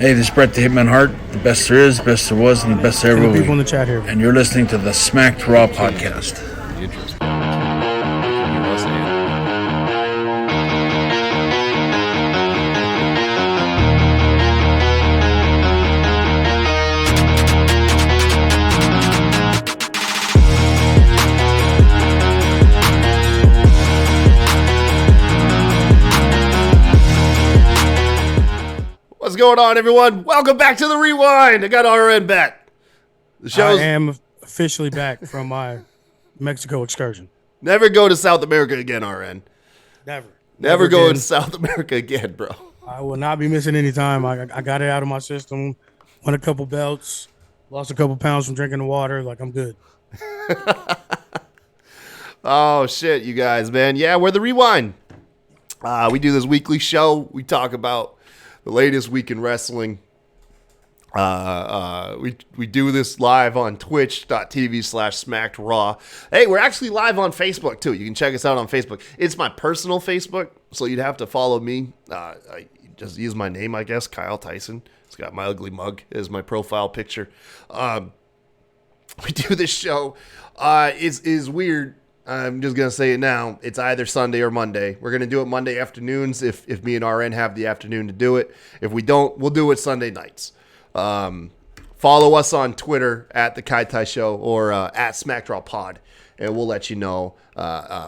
Hey, this is Brett the Hitman Hart, the best there is, best there was, and the best there ever will be. People in the chat here. And you're listening to the Smacked Raw podcast. What's going on, everyone? Welcome back to the Rewind. I got RN back. I am officially back from my Mexico excursion. Never go to South America again, RN. Never go again. to South America again, bro. I will not be missing any time. I got it out of my system. Won a couple belts. Lost a couple pounds from drinking the water. Like, I'm good. Oh, shit, you guys, man. Yeah, we're the Rewind. We do this weekly show. We talk about the latest week in wrestling. We do this live on twitch.tv/smackedraw. Hey, we're actually live on Facebook too. You can check us out on Facebook. It's my personal Facebook, so you'd have to follow me. I just use my name, I guess, Kyle Tyson. It's got my ugly mug as my profile picture. We do this show. Is weird. I'm just going to say it now. It's either Sunday or Monday. We're going to do it Monday afternoons if me and RN have the afternoon to do it. If we don't, we'll do it Sunday nights. Follow us on Twitter at The Kai Tai Show or at SmackDraw Pod, and we'll let you know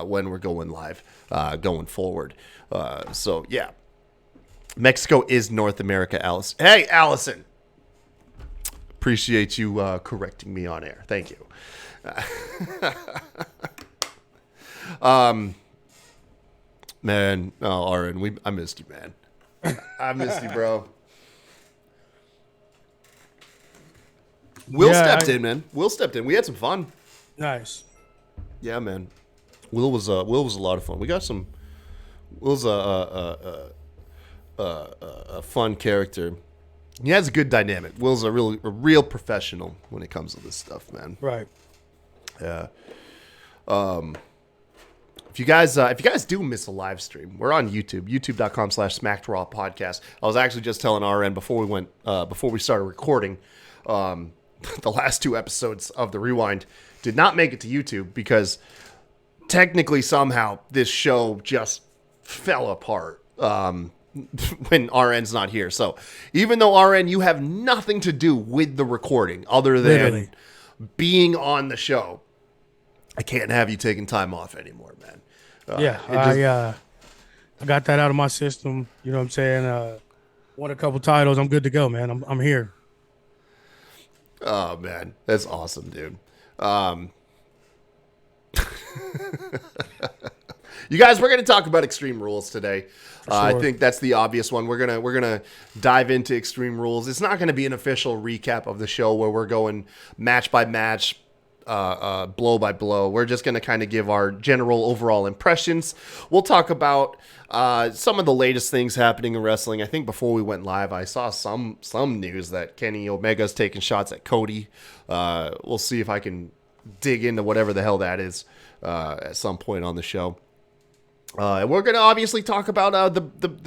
when we're going live going forward. So, yeah. Mexico is North America, Alison. Hey, Alison. Appreciate you correcting me on air. Thank you. Man, RN, I missed you, man. I missed you, bro. Will stepped in, man. Will stepped in. We had some fun. Nice. Yeah, man. Will was a lot of fun. We got some. Will's a fun character. He has a good dynamic. Will's a real professional when it comes to this stuff, man. Right. Yeah. If you guys do miss a live stream, we're on YouTube, youtube.com/SmackedRaw podcast. I was actually just telling RN before we started recording, the last two episodes of the Rewind did not make it to YouTube because technically somehow this show just fell apart when RN's not here. So even though RN, you have nothing to do with the recording other than Literally being on the show, I can't have you taking time off anymore, man. I got that out of my system. You know what I'm saying? Won a couple titles. I'm good to go, man. I'm here. Oh, man. That's awesome, dude. You guys, we're going to talk about Extreme Rules today. Sure. I think that's the obvious one. We're gonna dive into Extreme Rules. It's not going to be an official recap of the show where we're going match by match, blow by blow. We're just going to kind of give our general overall impressions. We'll talk about some of the latest things happening in wrestling. I think before we went live, I saw some news that Kenny Omega's taking shots at Cody. We'll see if I can dig into whatever the hell that is at some point on the show. And we're going to obviously talk about the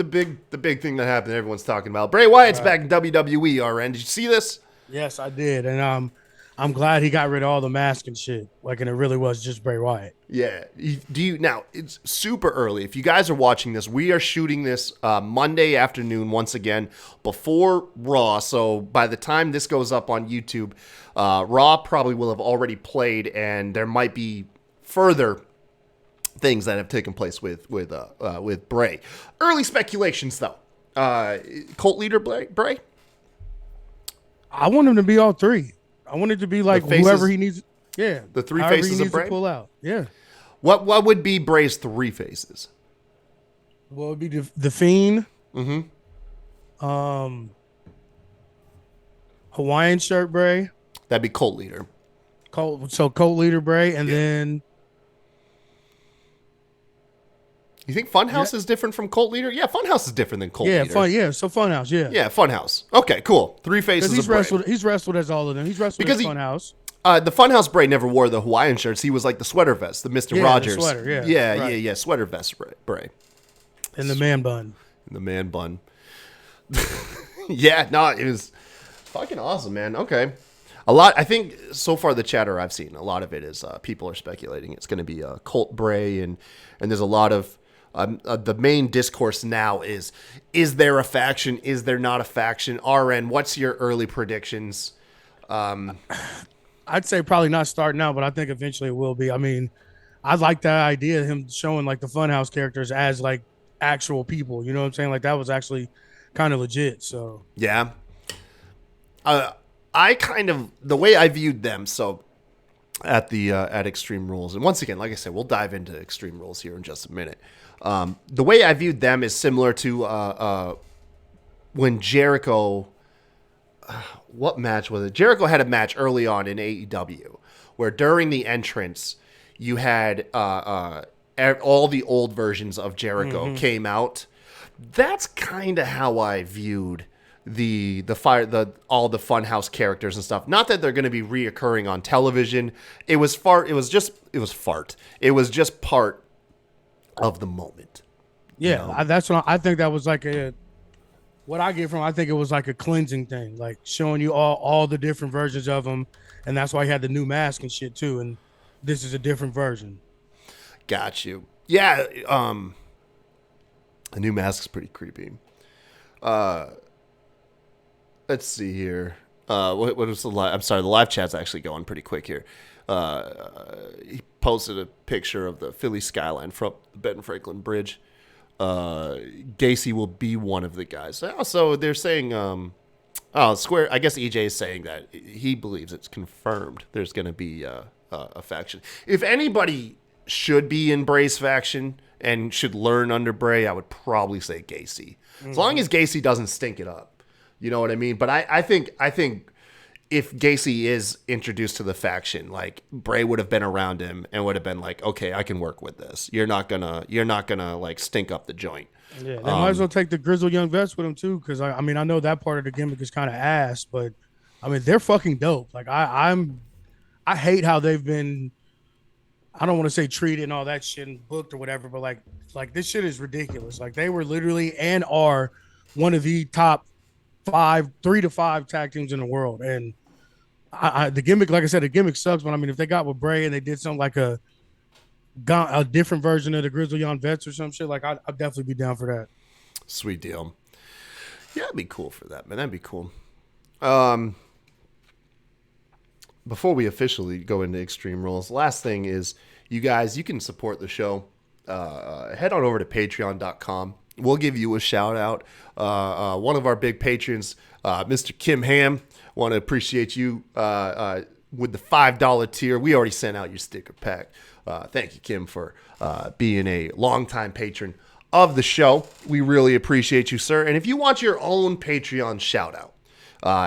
big thing that happened. Everyone's talking about Bray Wyatt's back in WWE. RN, did you see this? Yes, I did, and I'm glad he got rid of all the mask and shit. Like, and it really was just Bray Wyatt. Yeah. Now, it's super early. If you guys are watching this, we are shooting this Monday afternoon once again before Raw. So by the time this goes up on YouTube, Raw probably will have already played, and there might be further things that have taken place with Bray. Early speculations, though. Cult leader Bray? I want him to be all three. I want it to be like whoever he needs. Yeah. The three faces of Bray? To pull out. Yeah. What would be Bray's three faces? Well, it would be the Fiend. Mm-hmm. Hawaiian shirt Bray. That'd be cult leader. Cult leader Bray. And then. You think Funhouse is different from cult leader? Yeah, Funhouse is different than cult leader. So Funhouse, yeah. Yeah, Funhouse. Okay, cool. Three faces of Bray. He's wrestled as all of them. He's wrestled as Funhouse. The Funhouse Bray never wore the Hawaiian shirts. He was like the sweater vest, the Mr. Rogers. The sweater, yeah. Yeah, sweater vest Bray. And the man bun. The man bun. Yeah, no, it was fucking awesome, man. Okay. A lot, I think so far the chatter I've seen, a lot of it is people are speculating it's going to be Colt Bray, and there's a lot of the main discourse now is there a faction? Is there not a faction? RN, what's your early predictions? I'd say probably not starting out, but I think eventually it will be. I mean, I like that idea of him showing like the Funhouse characters as like actual people. You know what I'm saying? Like that was actually kind of legit. So yeah, I kind of the way I viewed them. So at the at Extreme Rules, and once again, like I said, we'll dive into Extreme Rules here in just a minute. The way I viewed them is similar to when Jericho. What match was it? Jericho had a match early on in AEW where during the entrance you had all the old versions of Jericho came out. That's kind of how I viewed all the Funhouse characters and stuff. Not that they're going to be reoccurring on television. It was just part of the moment. yeah, You know? that's what I think. That was like what I get from. I think it was like a cleansing thing, like showing you all the different versions of them, and that's why he had the new mask and shit too. And this is a different version. Got you. Yeah. The new mask is pretty creepy. Let's see here. What was the live? I'm sorry, the live chat's actually going pretty quick here. He posted a picture of the Philly skyline from the Ben Franklin Bridge. Gacy will be one of the guys. So they're saying, Square. I guess EJ is saying that he believes it's confirmed. There's going to be a faction. If anybody should be in Bray's faction and should learn under Bray, I would probably say Gacy. As long as Gacy doesn't stink it up. You know what I mean? But I think if Gacy is introduced to the faction, like Bray would have been around him and would have been like, okay, I can work with this. You're not gonna like stink up the joint. Yeah, they might as well take the Grizzled Young Vets with them too, because I mean I know that part of the gimmick is kind of ass, but I mean they're fucking dope. Like I hate how they've been. I don't want to say treated and all that shit and booked or whatever, but like this shit is ridiculous. Like they were literally and are one of the top 3 to 5 tag teams in the world. And the gimmick, like I said, the gimmick sucks. But I mean, if they got with Bray and they did something like a different version of the Grizzly Young Vets or some shit, like I'd definitely be down for that. Sweet deal. Yeah, it'd be cool for that, man. That'd be cool. Before we officially go into Extreme Rules, last thing is, you guys, you can support the show. Head on over to patreon.com. We'll give you a shout out. One of our big patrons, Mr. Kim Ham, want to appreciate you with the $5 tier. We already sent out your sticker pack. Thank you, Kim, for being a longtime patron of the show. We really appreciate you, sir. And if you want your own Patreon shout out,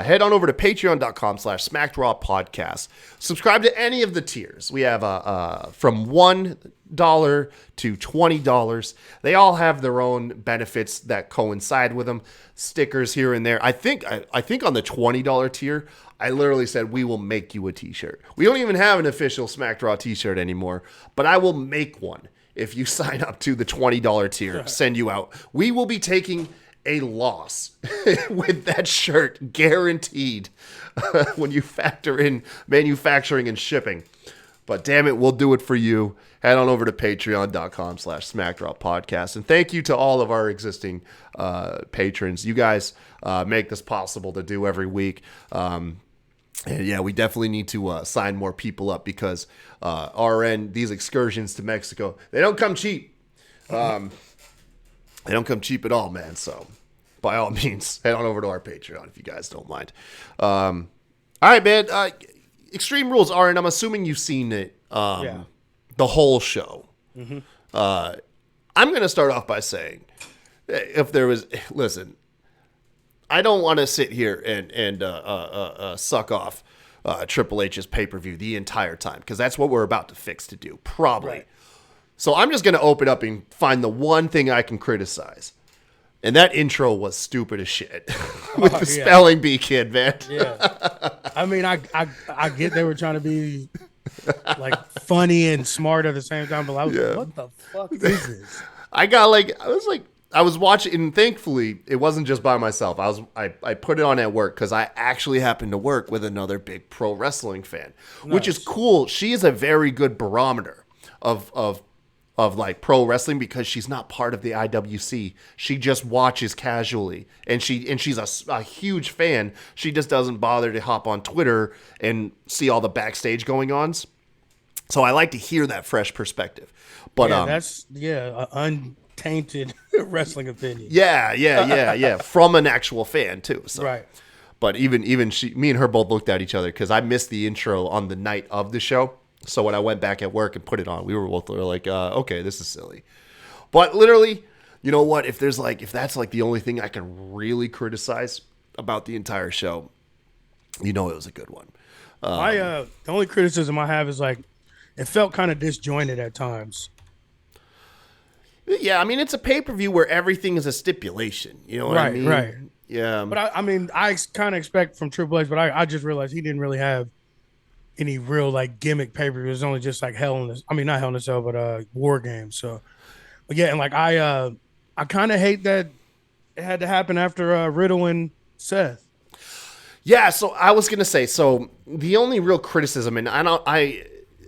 head on over to patreon.com/SmackedRawPodcast. Subscribe to any of the tiers. We have from $1 to $20. They all have their own benefits that coincide with them. Stickers here and there. I think on the $20 tier, I literally said we will make you a t-shirt. We don't even have an official Smacked Raw t-shirt anymore, but I will make one if you sign up to the $20 tier. Send you out. We will be taking a loss with that shirt, guaranteed, when you factor in manufacturing and shipping. But damn it, we'll do it for you. Head on over to patreon.com/SmackedRawPodcast. And thank you to all of our existing patrons. You guys make this possible to do every week. And yeah, we definitely need to sign more people up because these excursions to Mexico, they don't come cheap. They don't come cheap at all, man. So by all means, head on over to our Patreon if you guys don't mind. All right, man. Extreme Rules, RN, I'm assuming you've seen it, the whole show. Mm-hmm. I'm going to start off by saying, listen, I don't want to sit here and suck off Triple H's pay-per-view the entire time, because that's what we're about to fix to do, probably. Right. So I'm just going to open up and find the one thing I can criticize. And that intro was stupid as shit with the spelling bee kid, man. Yeah. I mean, I get they were trying to be like funny and smart at the same time, but I was like, what the fuck is this? I was like, I was watching, and thankfully, it wasn't just by myself. I put it on at work because I actually happened to work with another big pro wrestling fan, which is cool. She is a very good barometer of like pro wrestling because she's not part of the IWC. She just watches casually, and she's a huge fan. She just doesn't bother to hop on Twitter and see all the backstage going ons. So I like to hear that fresh perspective. But that's untainted wrestling opinion. Yeah. From an actual fan too. So. Right. But even me and her both looked at each other because I missed the intro on the night of the show. So when I went back at work and put it on, we were like, okay, this is silly. But literally, you know what? If that's like the only thing I can really criticize about the entire show, you know, it was a good one. The only criticism I have is like, it felt kind of disjointed at times. Yeah, I mean, it's a pay-per-view where everything is a stipulation. You know what I mean? Right. Yeah. But I kind of expect from Triple H, but I just realized he didn't really have any real like gimmick pay-per-view. It was only just like not Hell in a Cell, but War Games. So, but yeah, and like I kind of hate that it had to happen after Riddle and Seth. Yeah, so I was gonna say, so the only real criticism, and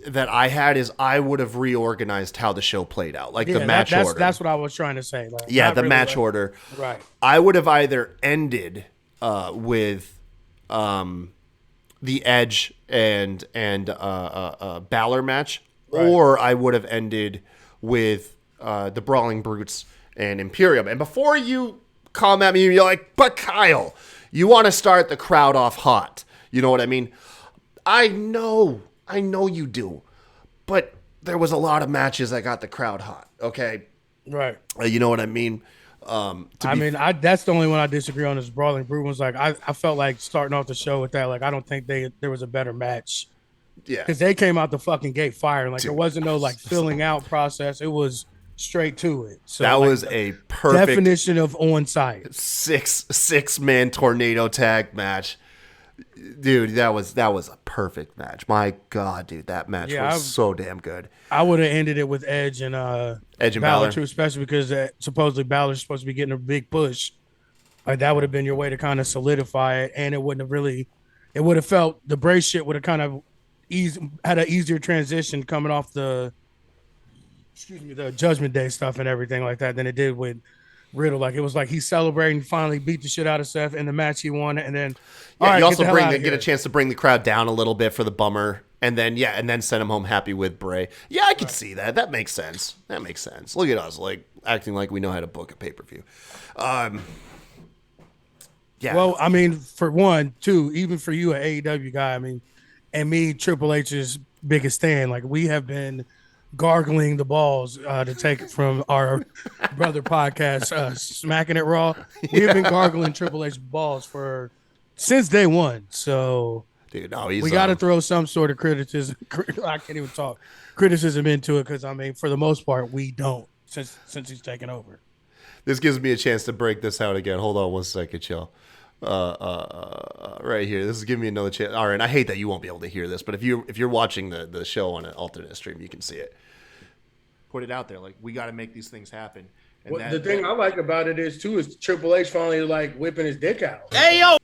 that I had is I would have reorganized how the show played out, like the match order. That's what I was trying to say. Like, yeah, the really match order. Right. I would have either ended with the Edge and Balor match, right, or I would have ended with the Brawling Brutes and Imperium. And before you come at me, you're like, but Kyle, you want to start the crowd off hot. You know what I mean? I know you do, but there was a lot of matches that got the crowd hot. Okay, right. You know what I mean? That's the only one I disagree on is Brawling Brute was like I felt like starting off the show with that. Like I don't think there was a better match. Yeah, because they came out the fucking gate firing. Like there wasn't no like filling out process. It was straight to it. So that was a perfect definition of on site. Six-man tornado tag match. Dude, that was a perfect match. My God, dude, that match was so damn good. I would have ended it with Edge and Balor too, especially because supposedly Balor's supposed to be getting a big push. Like that would have been your way to kind of solidify it, and it wouldn't have really. It would have felt the Bray shit would have kind of had an easier transition coming off the Judgment Day stuff and everything like that than it did with Riddle. Like it was like he's celebrating, finally beat the shit out of Seth in the match he won, and then you also get a chance to bring the crowd down a little bit for the bummer, and then send him home happy with Bray. Yeah, I could see that. That makes sense. Look at us, like acting like we know how to book a pay-per-view. Yeah. Well, I mean, for one, two, even for you, an AEW guy, I mean, and me, Triple H's biggest stand, like we have been gargling the balls to take it from our brother podcast, Smacking It Raw. We have been gargling Triple H balls since day one. So, dude, we got to throw some sort of criticism. I can't even talk criticism into it because I mean, for the most part, we don't since he's taken over. This gives me a chance to break this out again. Hold on one second, y'all. Right here. This is giving me another chance. All right, and I hate that you won't be able to hear this, but if you're watching the show on an alternate stream, you can see it. Put it out there, like we got to make these things happen. And the thing I like about it is Triple H finally like whipping his dick out. Hey yo.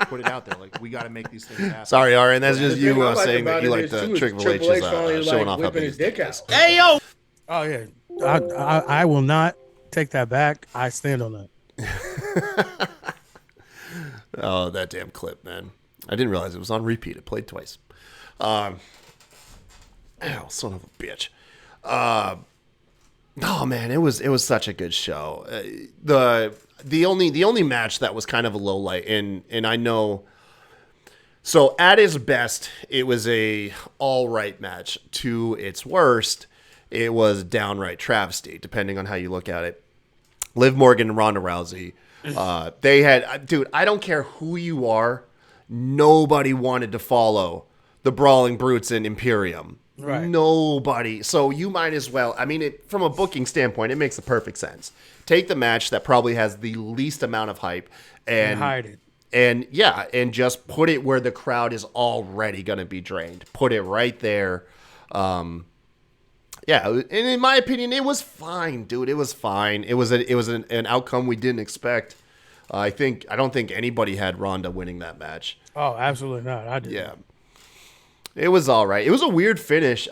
Put it out there, like we got to make these things happen. Sorry, Aaron, that's just you saying that you like the Triple H is showing off how big his dick out. Hey yo. Oh yeah, I will not take that back. I stand on that. Oh, that damn clip, man. I didn't realize it was on repeat. It played twice. Ow, son of a bitch. Oh man, it was such a good show. The only match that was kind of a low light, and I know. So at its best, it was a all right match. To its worst, it was downright travesty, depending on how you look at it. Liv Morgan and Ronda Rousey. They had, dude, I don't care who you are. Nobody wanted to follow the Brawling Brutes in Imperium. Right. Nobody. So you might as well. I mean, from a booking standpoint, it makes the perfect sense. Take the match that probably has the least amount of hype and hide it. And just put it where the crowd is already going to be drained. Put it right there. Yeah, and in my opinion, it was fine, dude. It was fine. It was an outcome we didn't expect. I don't think anybody had Ronda winning that match. Oh, absolutely not. I did. Yeah, it was all right. It was a weird finish.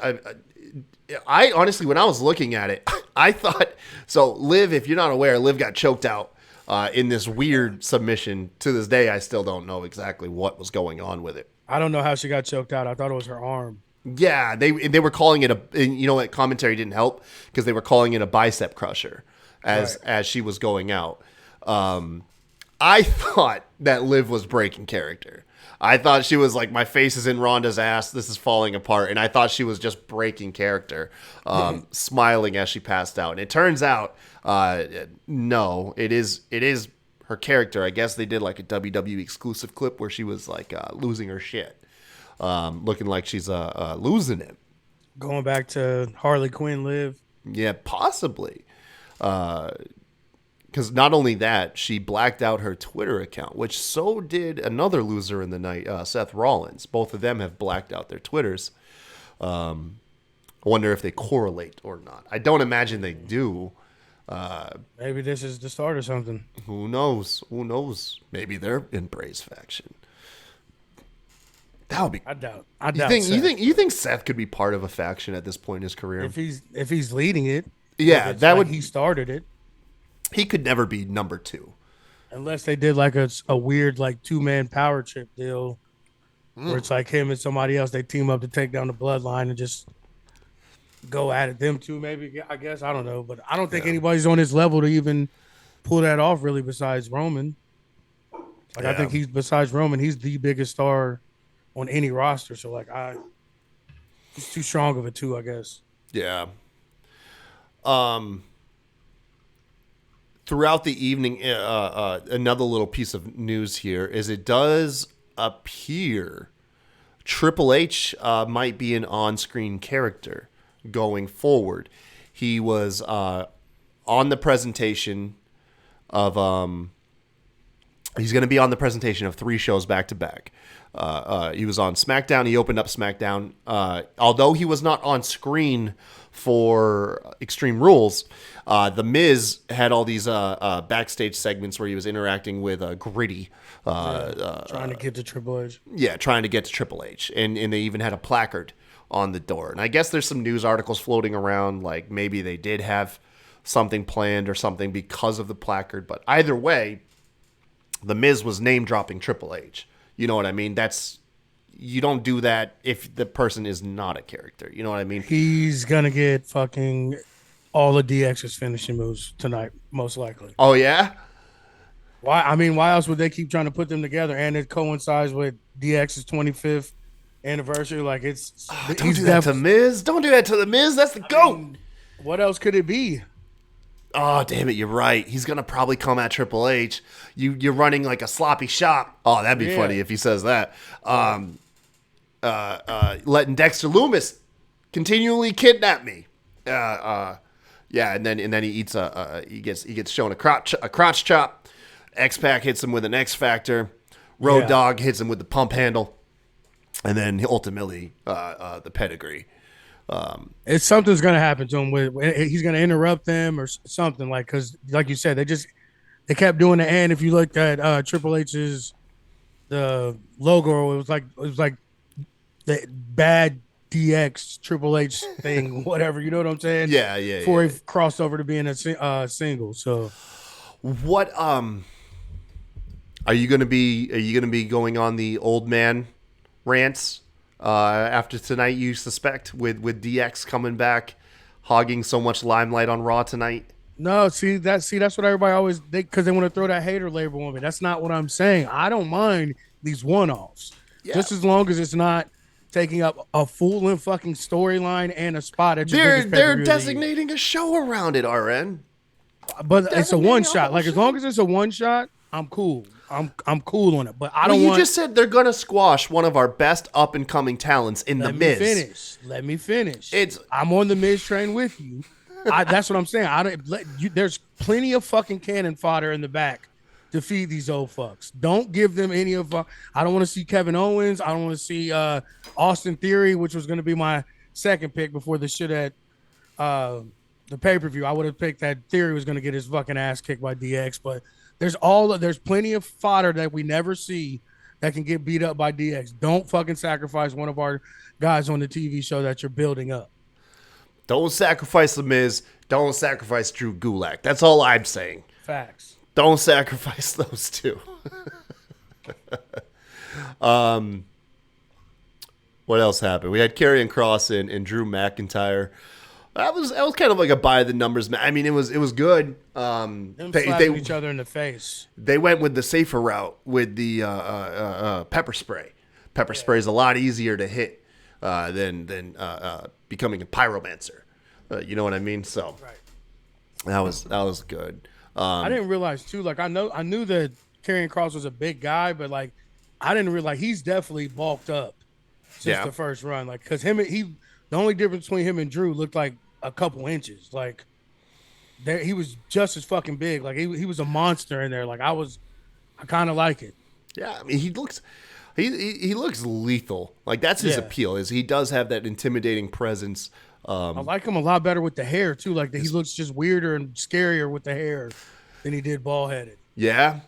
I honestly, when I was looking at it, I thought so. Liv, if you're not aware, Liv got choked out in this weird submission. To this day, I still don't know exactly what was going on with it. I don't know how she got choked out. I thought it was her arm. Yeah, they were calling it and you know what? Commentary didn't help because they were calling it a bicep crusher as she was going out. I thought that Liv was breaking character. I thought she was like, my face is in Ronda's ass. This is falling apart. And I thought she was just breaking character, smiling as she passed out. And it turns out, no, it is her character. I guess they did like a WWE exclusive clip where she was like losing her shit, looking like she's losing it. Going back to Harley Quinn Liv. Yeah, possibly. Because not only that, she blacked out her Twitter account, which so did another loser in the night, Seth Rollins. Both of them have blacked out their Twitters. I wonder if they correlate or not. I don't imagine they do. Maybe this is the start of something. Who knows? Who knows? Maybe they're in Bray's faction. That would be. I doubt. You think Seth could be part of a faction at this point in his career? If he's leading it, yeah, that would. He started it. He could never be number 2. Unless they did like a weird like 2-man power trip deal where it's like him and somebody else, they team up to take down the bloodline and just go at it. Them two, maybe, I guess. I don't know. But I don't think anybody's on his level to even pull that off really besides Roman. Like I think besides Roman, he's the biggest star on any roster. So like he's too strong of a 2, I guess. Yeah. Throughout the evening, another little piece of news here is it does appear Triple H might be an on-screen character going forward. He was on the presentation of he's going to be on the presentation of 3 shows back to back. He was on SmackDown. He opened up SmackDown. Although he was not on screen for Extreme Rules, The Miz had all these backstage segments where he was interacting with Gritty. Trying to get to Triple H. Yeah, trying to get to Triple H. And they even had a placard on the door. And I guess there's some news articles floating around, like maybe they did have something planned or something because of the placard. But either way, The Miz was name-dropping Triple H. You know what I mean? You don't do that if the person is not a character. You know what I mean? He's going to get fucking all of DX's finishing moves tonight, most likely. Oh, yeah? Why else would they keep trying to put them together? And it coincides with DX's 25th anniversary. Like, it's... don't do that to Miz. Don't do that to The Miz. That's the GOAT. What else could it be? Oh, damn it, you're right. He's going to probably come at Triple H. You're running like a sloppy shop. Oh, that'd be funny if he says that. Letting Dexter Lumis continually kidnap me. And then he eats he gets shown a crotch chop. X-Pac hits him with an X Factor. Road Dogg hits him with the pump handle. And then ultimately the pedigree. It's something's gonna happen to him. He's gonna interrupt them or something, like, because like you said, they kept doing the and. If you looked at Triple H's the logo, it was like the bad DX Triple H thing, whatever. You know what I'm saying? Yeah. Before he crossed over to being a single. So, what are you gonna be going on the old man rants? After tonight, you suspect with DX coming back, hogging so much limelight on Raw tonight? No, that's what everybody always because they want to throw that hater label on me. That's not what I'm saying. I don't mind these one-offs, just as long as it's not taking up a full-length fucking storyline and a spot at your biggest They're pay-per-view designating a show around it, RN. But it's a one-shot. Like, as long as it's a one-shot, I'm cool. I'm cool on it, but I don't want... You just said they're going to squash one of our best up-and-coming talents in The Miz. Let me finish. I'm on the Miz train with you. That's what I'm saying. There's plenty of fucking cannon fodder in the back to feed these old fucks. Don't give them any of... I don't want to see Kevin Owens. I don't want to see Austin Theory, which was going to be my second pick before the shit at the pay-per-view, I would have picked that Theory was going to get his fucking ass kicked by DX, but there's plenty of fodder that we never see that can get beat up by DX. Don't fucking sacrifice one of our guys on the TV show that you're building up. Don't sacrifice The Miz. Don't sacrifice Drew Gulak. That's all I'm saying. Facts. Don't sacrifice those two. What else happened? We had Karrion Kross and Drew McIntyre. That was kind of like a by the numbers match. I mean, it was good. Them slapping each other in the face. They went with the safer route with the pepper spray. Pepper spray is a lot easier to hit than becoming a pyromancer. You know what I mean? So right. that was good. I didn't realize too. Like I knew that Karrion Kross was a big guy, but like I didn't realize he's definitely bulked up since the first run. Like because the only difference between him and Drew looked like a couple inches. Like he was just as fucking big. Like he was a monster in there. Like I kind of like it. Yeah, I mean he looks lethal. Like that's his appeal. Is he does have that intimidating presence. I like him a lot better with the hair too. Like he looks just weirder and scarier with the hair than he did bald headed. Yeah.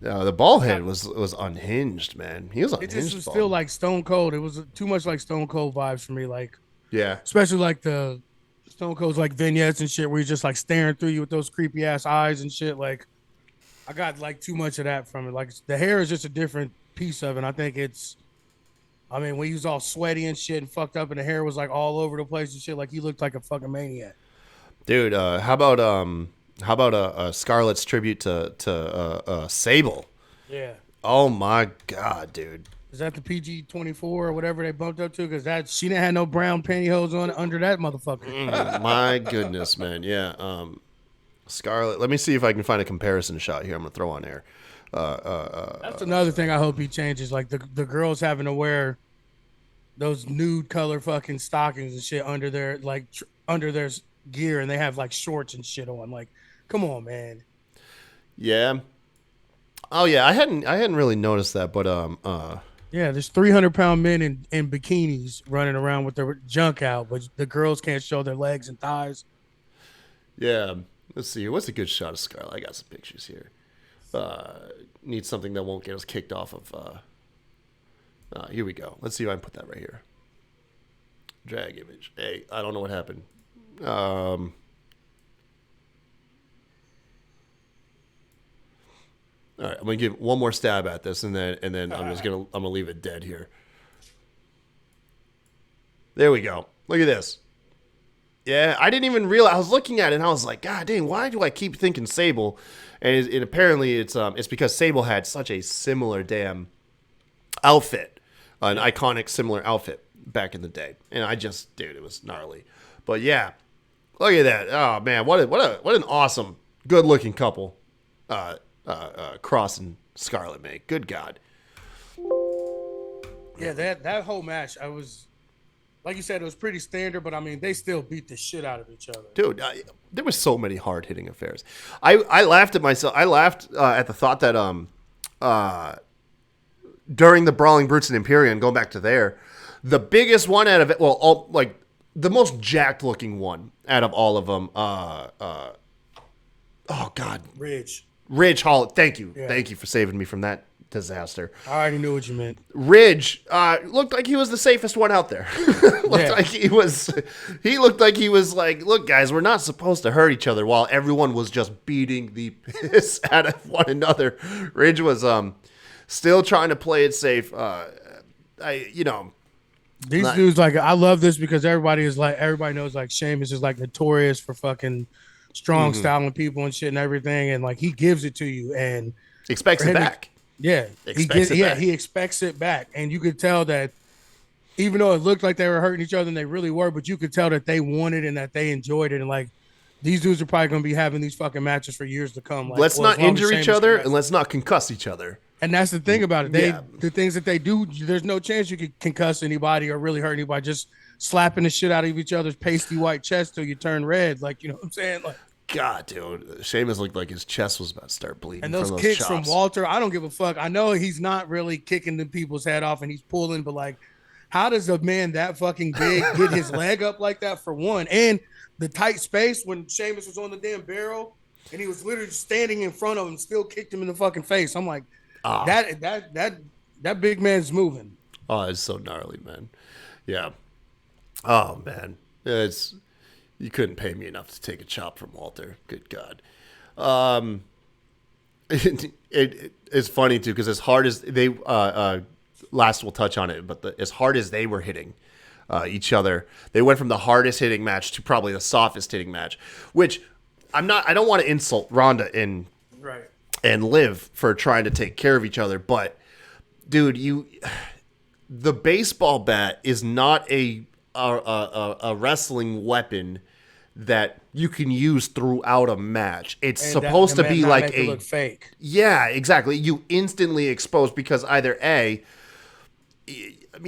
The bald head was unhinged, man. He was unhinged. It just was still like Stone Cold. It was too much like Stone Cold vibes for me. Like yeah, especially like the Stone Cold's like vignettes and shit where he's just like staring through you with those creepy ass eyes and shit. Like I got like too much of that from it. Like the hair is just a different piece of it. I think when he was all sweaty and shit and fucked up and the hair was like all over the place and shit, like he looked like a fucking maniac. Dude, how about Scarlett's tribute to Sable? Yeah. Oh my god, dude. Is that the PG-24 or whatever they bumped up to? Because she didn't have no brown pantyhose on under that motherfucker. My goodness, man. Yeah. Scarlett. Let me see if I can find a comparison shot here. I'm gonna throw on air. That's another thing I hope he changes. Like the girls having to wear those nude color fucking stockings and shit under their under their gear, and they have like shorts and shit on. Like, come on, man. Yeah. Oh yeah, I hadn't really noticed that, but yeah, there's 300-pound men in bikinis running around with their junk out, but the girls can't show their legs and thighs. Yeah. Let's see. What's a good shot of Scarlett? I got some pictures here. Need something that won't get us kicked off of. Here we go. Let's see if I can put that right here. Drag image. Hey, I don't know what happened. All right, I'm gonna give one more stab at this, and then I'm gonna leave it dead here. There we go. Look at this. Yeah, I didn't even realize. I was looking at it, and I was like, God dang, why do I keep thinking Sable? And apparently it's because Sable had such a similar damn outfit, an iconic similar outfit back in the day. And it was gnarly. But yeah, look at that. Oh man, what an awesome, good looking couple. Cross and Scarlett make. Good God. Yeah, that whole match, I was. Like you said, it was pretty standard, but I mean, they still beat the shit out of each other. Dude, there was so many hard-hitting affairs. I laughed at myself. I laughed at the thought that during the Brawling Brutes and Imperium, going back to there, the biggest one out of it, the most jacked-looking one out of all of them, oh, God. Ridge Hall. Thank you. Yeah. Thank you for saving me from that disaster. I already knew what you meant. Ridge looked like he was the safest one out there. He looked like he was like, look, guys, we're not supposed to hurt each other, while everyone was just beating the piss out of one another. Ridge was still trying to play it safe. These dudes, like, I love this because everybody knows like Sheamus is like notorious for fucking strong styling people and shit and everything, and like he gives it to you and expects it back. Yeah, he expects it back, and you could tell that even though it looked like they were hurting each other, and they really were, but you could tell that they wanted and that they enjoyed it, and like these dudes are probably going to be having these fucking matches for years to come. Like, let's not injure each other, and let's not concuss each other. And that's the thing about it. The things that they do, there's no chance you could concuss anybody or really hurt anybody just slapping the shit out of each other's pasty white chest till you turn red. Like, you know what I'm saying? Like, God, dude, Sheamus looked like his chest was about to start bleeding. And those kicks chops from Walter, I don't give a fuck. I know he's not really kicking the people's head off and he's pulling, but like how does a man that fucking big get his leg up like that for one? And the tight space when Sheamus was on the damn barrel and he was literally standing in front of him, still kicked him in the fucking face. I'm like, that big man's moving. Oh, it's so gnarly, man. Yeah. Oh man, you couldn't pay me enough to take a chop from Walter. Good God. It's funny too because as hard as they last we'll touch on it, but as hard as they were hitting each other, they went from the hardest hitting match to probably the softest hitting match. Which I don't want to insult Ronda and Liv for trying to take care of each other, but dude, the baseball bat is not a wrestling weapon that you can use throughout a match. It's supposed to be like look fake. Yeah, exactly. You instantly exposed because either it's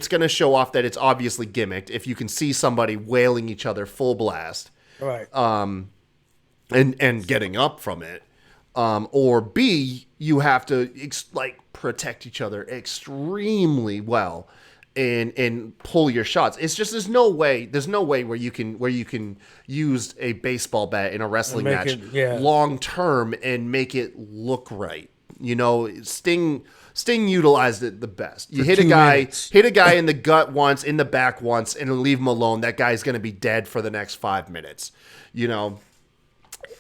going to show off that it's obviously gimmicked if you can see somebody wailing each other full blast. Right. And getting up from it. Or B, you have to protect each other extremely well and pull your shots. It's just there's no way where you can use a baseball bat in a wrestling match long term and make it look right. You know, Sting utilized it the best. You hit a guy in the gut once, in the back once, and leave him alone. That guy's going to be dead for the next 5 minutes. You know,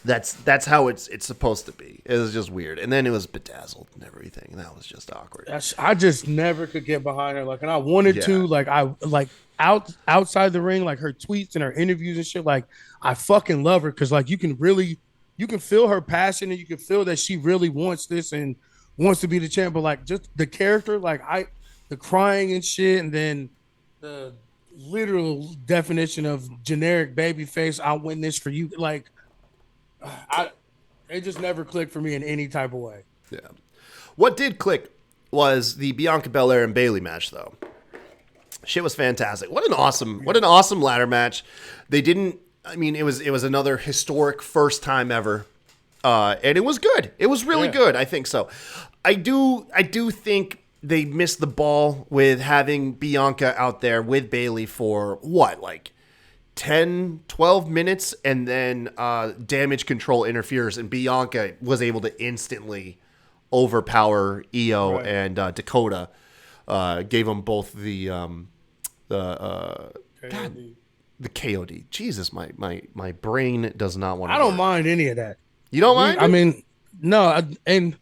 that's how it's supposed to be. It was just weird, and then it was bedazzled and everything. And that was just awkward. I just never could get behind her. And I wanted to. Outside the ring, her tweets and her interviews and shit. I fucking love her because you can feel her passion and you can feel that she really wants this and wants to be the champ. But just the character, the crying and shit, and then the literal definition of generic babyface. I'll win this for you. It just never clicked for me in any type of way. Yeah. What did click was the Bianca Belair and Bayley match, though. Shit was fantastic. What an awesome ladder match. They didn't. I mean, it was another historic first time ever, and it was good. It was really good. I think so. I do think they missed the ball with having Bianca out there with Bayley for 10, 12 minutes, and then damage control interferes, and Bianca was able to instantly overpower Io and Dakota. Gave them both the KOD. Jesus, my brain does not want to. I don't mind any of that. You don't mind? I mean, no, and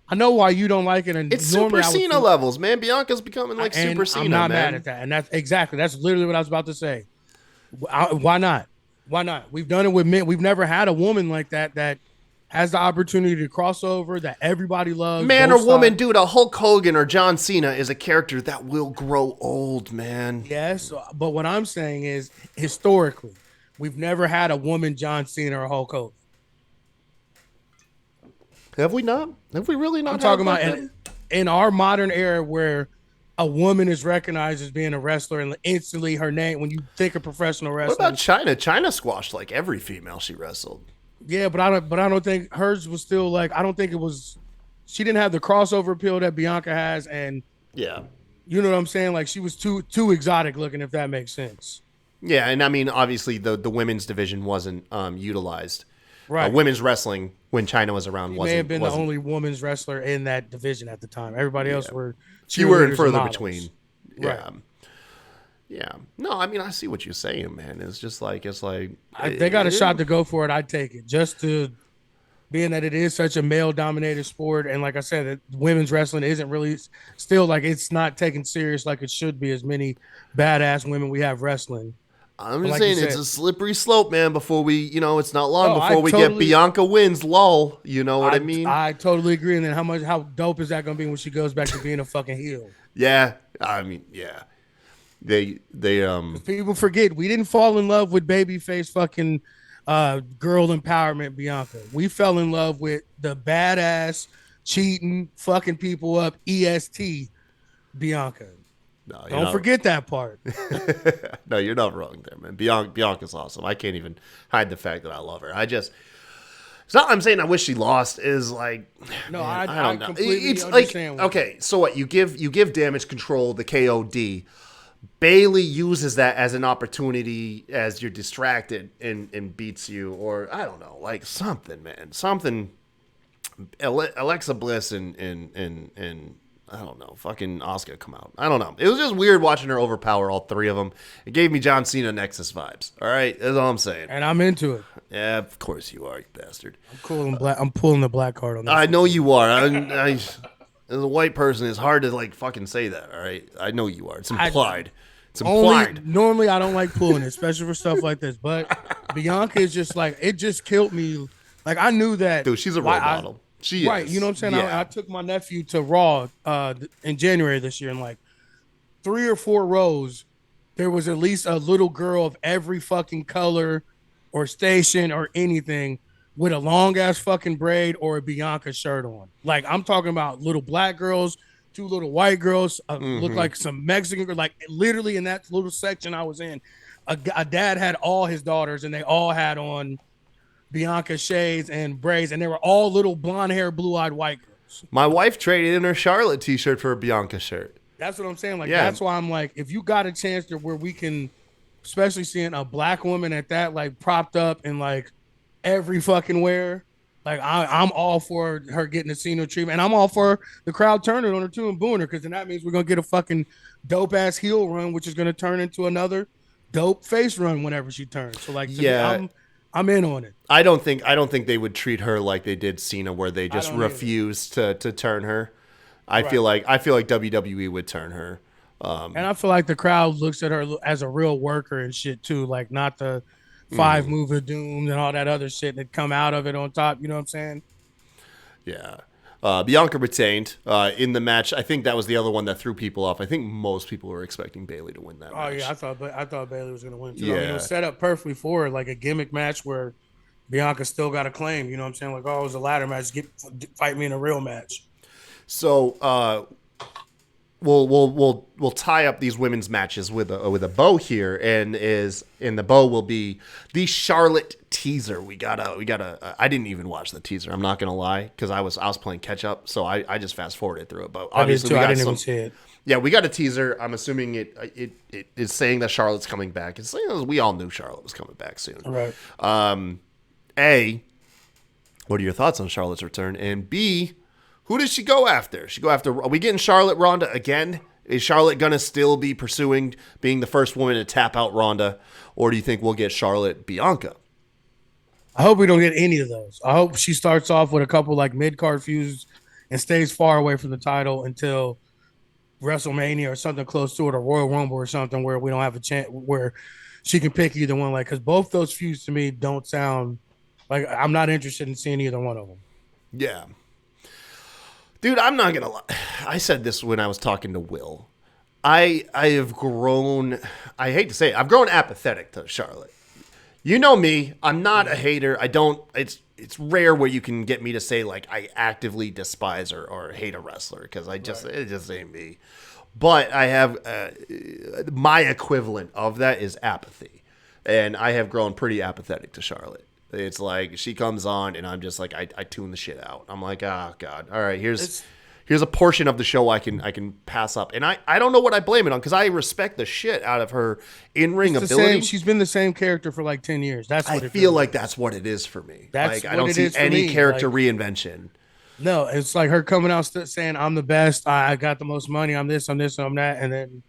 I know why you don't like it. And it's Super Cena levels, man. Bianca's becoming Super Cena. I'm not man. mad at that, and that's literally what I was about to say. Why not? Why not? We've done it with men. We've never had a woman like that has the opportunity to cross over, that everybody loves. Man or woman, dude, a Hulk Hogan or John Cena is a character that will grow old, man. Yes, but what I'm saying is, historically, we've never had a woman John Cena or Hulk Hogan. Have we not? Have we really not? I'm talking about in our modern era where a woman is recognized as being a wrestler and instantly her name, when you think of professional wrestling. What about China? China squashed every female she wrestled. Yeah, but I don't think hers was still I don't think it was. She didn't have the crossover appeal that Bianca has, and yeah, you know what I'm saying. She was too exotic looking, if that makes sense. Yeah, and I mean, obviously the women's division wasn't utilized. Right, women's wrestling when China was around may have been the only women's wrestler in that division at the time. Everybody else were fewer and further between. Right. Yeah. No, I mean, I see what you're saying, man. It's just they got a shot to go for it. I'd take it, just to being that it is such a male-dominated sport, and like I said, that women's wrestling isn't really still it's not taken serious like it should be. As many badass women we have wrestling. I'm just saying it's a slippery slope, man. Before we, it's not long before we get Bianca wins. Lol, you know what I mean? I totally agree. And then how dope is that going to be when she goes back to being a fucking heel? Yeah, I mean, yeah. They people forget we didn't fall in love with babyface fucking girl empowerment Bianca. We fell in love with the badass cheating, fucking people up EST Bianca. No, don't forget that part. No, you're not wrong there, man. Bianca's awesome. I can't even hide the fact that I love her. It's not I'm saying I wish she lost. Is like, No, man, I don't know. completely It's like, understand. okay, so what? You give Damage Control the KOD. Bailey uses that as an opportunity as you're distracted and beats you, or I don't know, like something, man, something. Alexa Bliss and I don't know, fucking Asuka come out. I don't know. It was just weird watching her overpower all three of them. It gave me John Cena Nexus vibes. All right, that's all I'm saying. And I'm into it. Yeah, of course you are, you bastard. I'm pulling the black card on this. I know you are. As a white person, it's hard to like fucking say that. All right, I know you are. It's implied. It's implied. Normally, I don't like pulling it, especially for stuff like this. But Bianca is just like, it just killed me. Like, I knew that. Dude, she's a role model. She right, is. you know what I'm saying? Yeah. I took my nephew to Raw in January this year, and like 3 or 4 rows, there was at least a little girl of every fucking color or station or anything with a long ass fucking braid or a Bianca shirt on. Like, I'm talking about little black girls, 2 little white girls, look like some Mexican girl. Like, literally in that little section I was in, a dad had all his daughters, and they all had on Bianca shades and braids, and they were all little blonde hair, blue-eyed white girls. My wife traded in her Charlotte t-shirt for a Bianca shirt. That's what I'm saying. Like, Yeah. That's why I'm like, if you got a chance to where we can, especially seeing a black woman at that, like propped up in like every fucking wear, like I'm all for her getting the Cena treatment, and I'm all for the crowd turning on her too and booing her, because then that means we're gonna get a fucking dope ass heel run, which is gonna turn into another dope face run whenever she turns. So like, me, I'm in on it. I don't think they would treat her like they did Cena, where they just refused to turn her. I feel like WWE would turn her. And I feel like the crowd looks at her as a real worker and shit too, like not the 5 move of doom and all that other shit that come out of it on top. You know what I'm saying? Yeah. Bianca retained in the match. I think that was the other one that threw people off. I think most people were expecting Bayley to win that match. Oh yeah, I thought Bayley was gonna win too. Yeah. I mean, it was set up perfectly for her, like a gimmick match where Bianca still got a claim. You know what I'm saying? Like, oh, it was a ladder match. Fight me in a real match. So we'll tie up these women's matches with a bow here, and the bow will be the Charlotte teaser. We got a. I didn't even watch the teaser. I'm not gonna lie, because I was playing catch up, so I just fast forwarded through it. But obviously I didn't even see it. Yeah, we got a teaser. I'm assuming it is saying that Charlotte's coming back. It's saying we all knew Charlotte was coming back soon. Right. What are your thoughts on Charlotte's return? And B, who does she go after? Are we getting Charlotte Ronda again? Is Charlotte going to still be pursuing being the first woman to tap out Ronda? Or do you think we'll get Charlotte Bianca? I hope we don't get any of those. I hope she starts off with a couple like mid-card feuds and stays far away from the title until WrestleMania or something close to it, or Royal Rumble or something, where we don't have a chance, where she can pick either one. Like, because both those feuds to me don't sound like, I'm not interested in seeing either one of them. Yeah. Dude, I'm not going to lie. I said this when I was talking to Will. I have grown, I hate to say it, I've grown apathetic to Charlotte. You know me, I'm not a hater. It's rare where you can get me to say like I actively despise or hate a wrestler, because it just ain't me. But I have my equivalent of that is apathy. And I have grown pretty apathetic to Charlotte. It's like she comes on and I'm just like I tune the shit out. I'm like, oh God, all right, here's a portion of the show I can pass up, and I don't know what I blame it on, because I respect the shit out of her in-ring ability. She's been the same character for like 10 years. That's what I feel like that's what it is for me. That's like I don't see any character reinvention. No, it's like her coming out saying I'm the best, I got the most money, I'm this, I'm this, I'm that, and then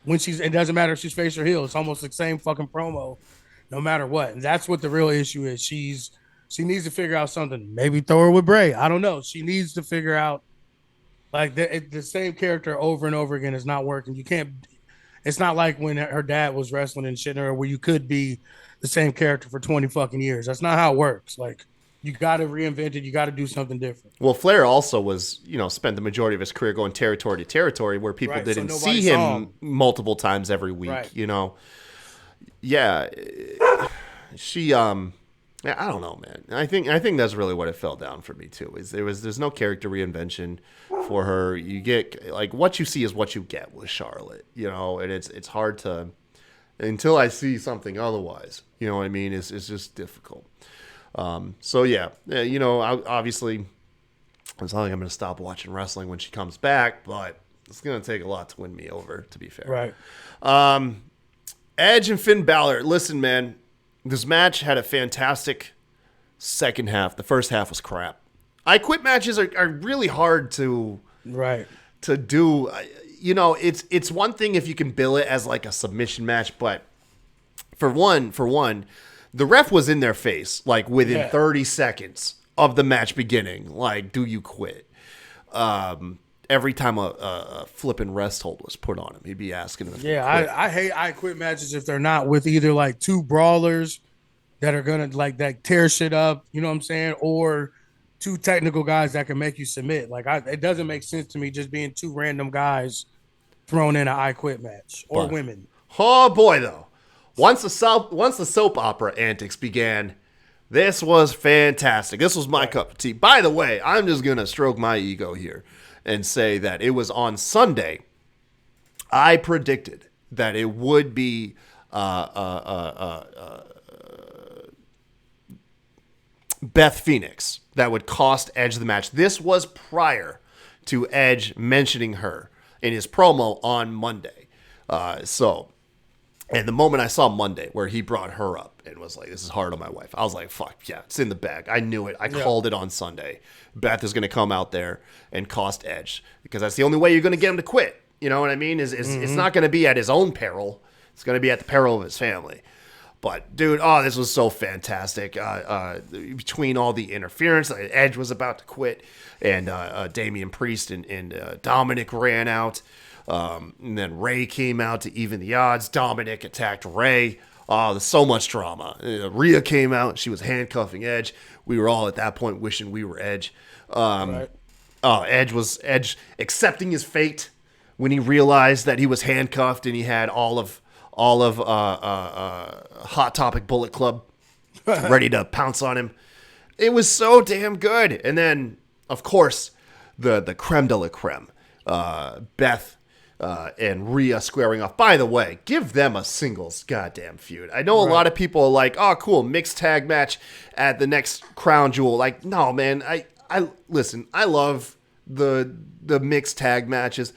when it doesn't matter if she's face or heel, it's almost the same fucking promo, no matter what. And that's what the real issue is. She needs to figure out something. Maybe throw her with Bray. I don't know. She needs to figure out, like, the same character over and over again is not working. You can't. It's not like when her dad was wrestling and shit, where you could be the same character for 20 fucking years. That's not how it works. Like, you got to reinvent it. You got to do something different. Well, Flair also was, spent the majority of his career going territory to territory where people didn't see him multiple times every week. Right. Yeah, she I don't know, man. I think that's really what it fell down for me too. There's no character reinvention for her. You get like what you see is what you get with Charlotte, and it's hard to until I see something otherwise. You know what I mean? It's just difficult. So yeah, obviously, it's not like I'm going to stop watching wrestling when she comes back, but it's going to take a lot to win me over, to be fair. Right. Edge and Finn Balor. Listen, man, this match had a fantastic second half. The first half was crap. I quit matches are really hard to do. It's one thing if you can bill it as like a submission match, but for one, the ref was in their face like within 30 seconds of the match beginning. Like, do you quit? Every time a flipping rest hold was put on him, he'd be asking him. Yeah, I hate I quit matches if they're not with either like two brawlers that are gonna like that tear shit up. You know what I'm saying? Or two technical guys that can make you submit. Like it doesn't make sense to me just being two random guys thrown in an I quit match or women. Oh boy, though. Once the soap opera antics began, this was fantastic. This was my cup of tea. By the way, I'm just gonna stroke my ego here and say that it was on Sunday. I predicted that it would be Beth Phoenix that would cost Edge the match. This was prior to Edge mentioning her in his promo on Monday. And the moment I saw Monday where he brought her up and was like, this is hard on my wife, I was like, fuck, yeah, it's in the bag. I knew it. I called it on Sunday. Beth is going to come out there and cost Edge because that's the only way you're going to get him to quit. You know what I mean? It's not going to be at his own peril. It's going to be at the peril of his family. But, dude, this was so fantastic. Between all the interference, Edge was about to quit, and Damian Priest and Dominic ran out. And then Ray came out to even the odds. Dominic attacked Ray. There's so much drama. Rhea came out. She was handcuffing Edge. We were all at that point wishing we were Edge. Edge was accepting his fate when he realized that he was handcuffed and he had all of Hot Topic Bullet Club ready to pounce on him. It was so damn good. And then, of course, the creme de la creme, Beth and Rhea squaring off. By the way, give them a singles goddamn feud. I know a lot of people are like, oh, cool, mixed tag match at the next crown jewel. Like, no, man. I listen, I love the mixed tag matches.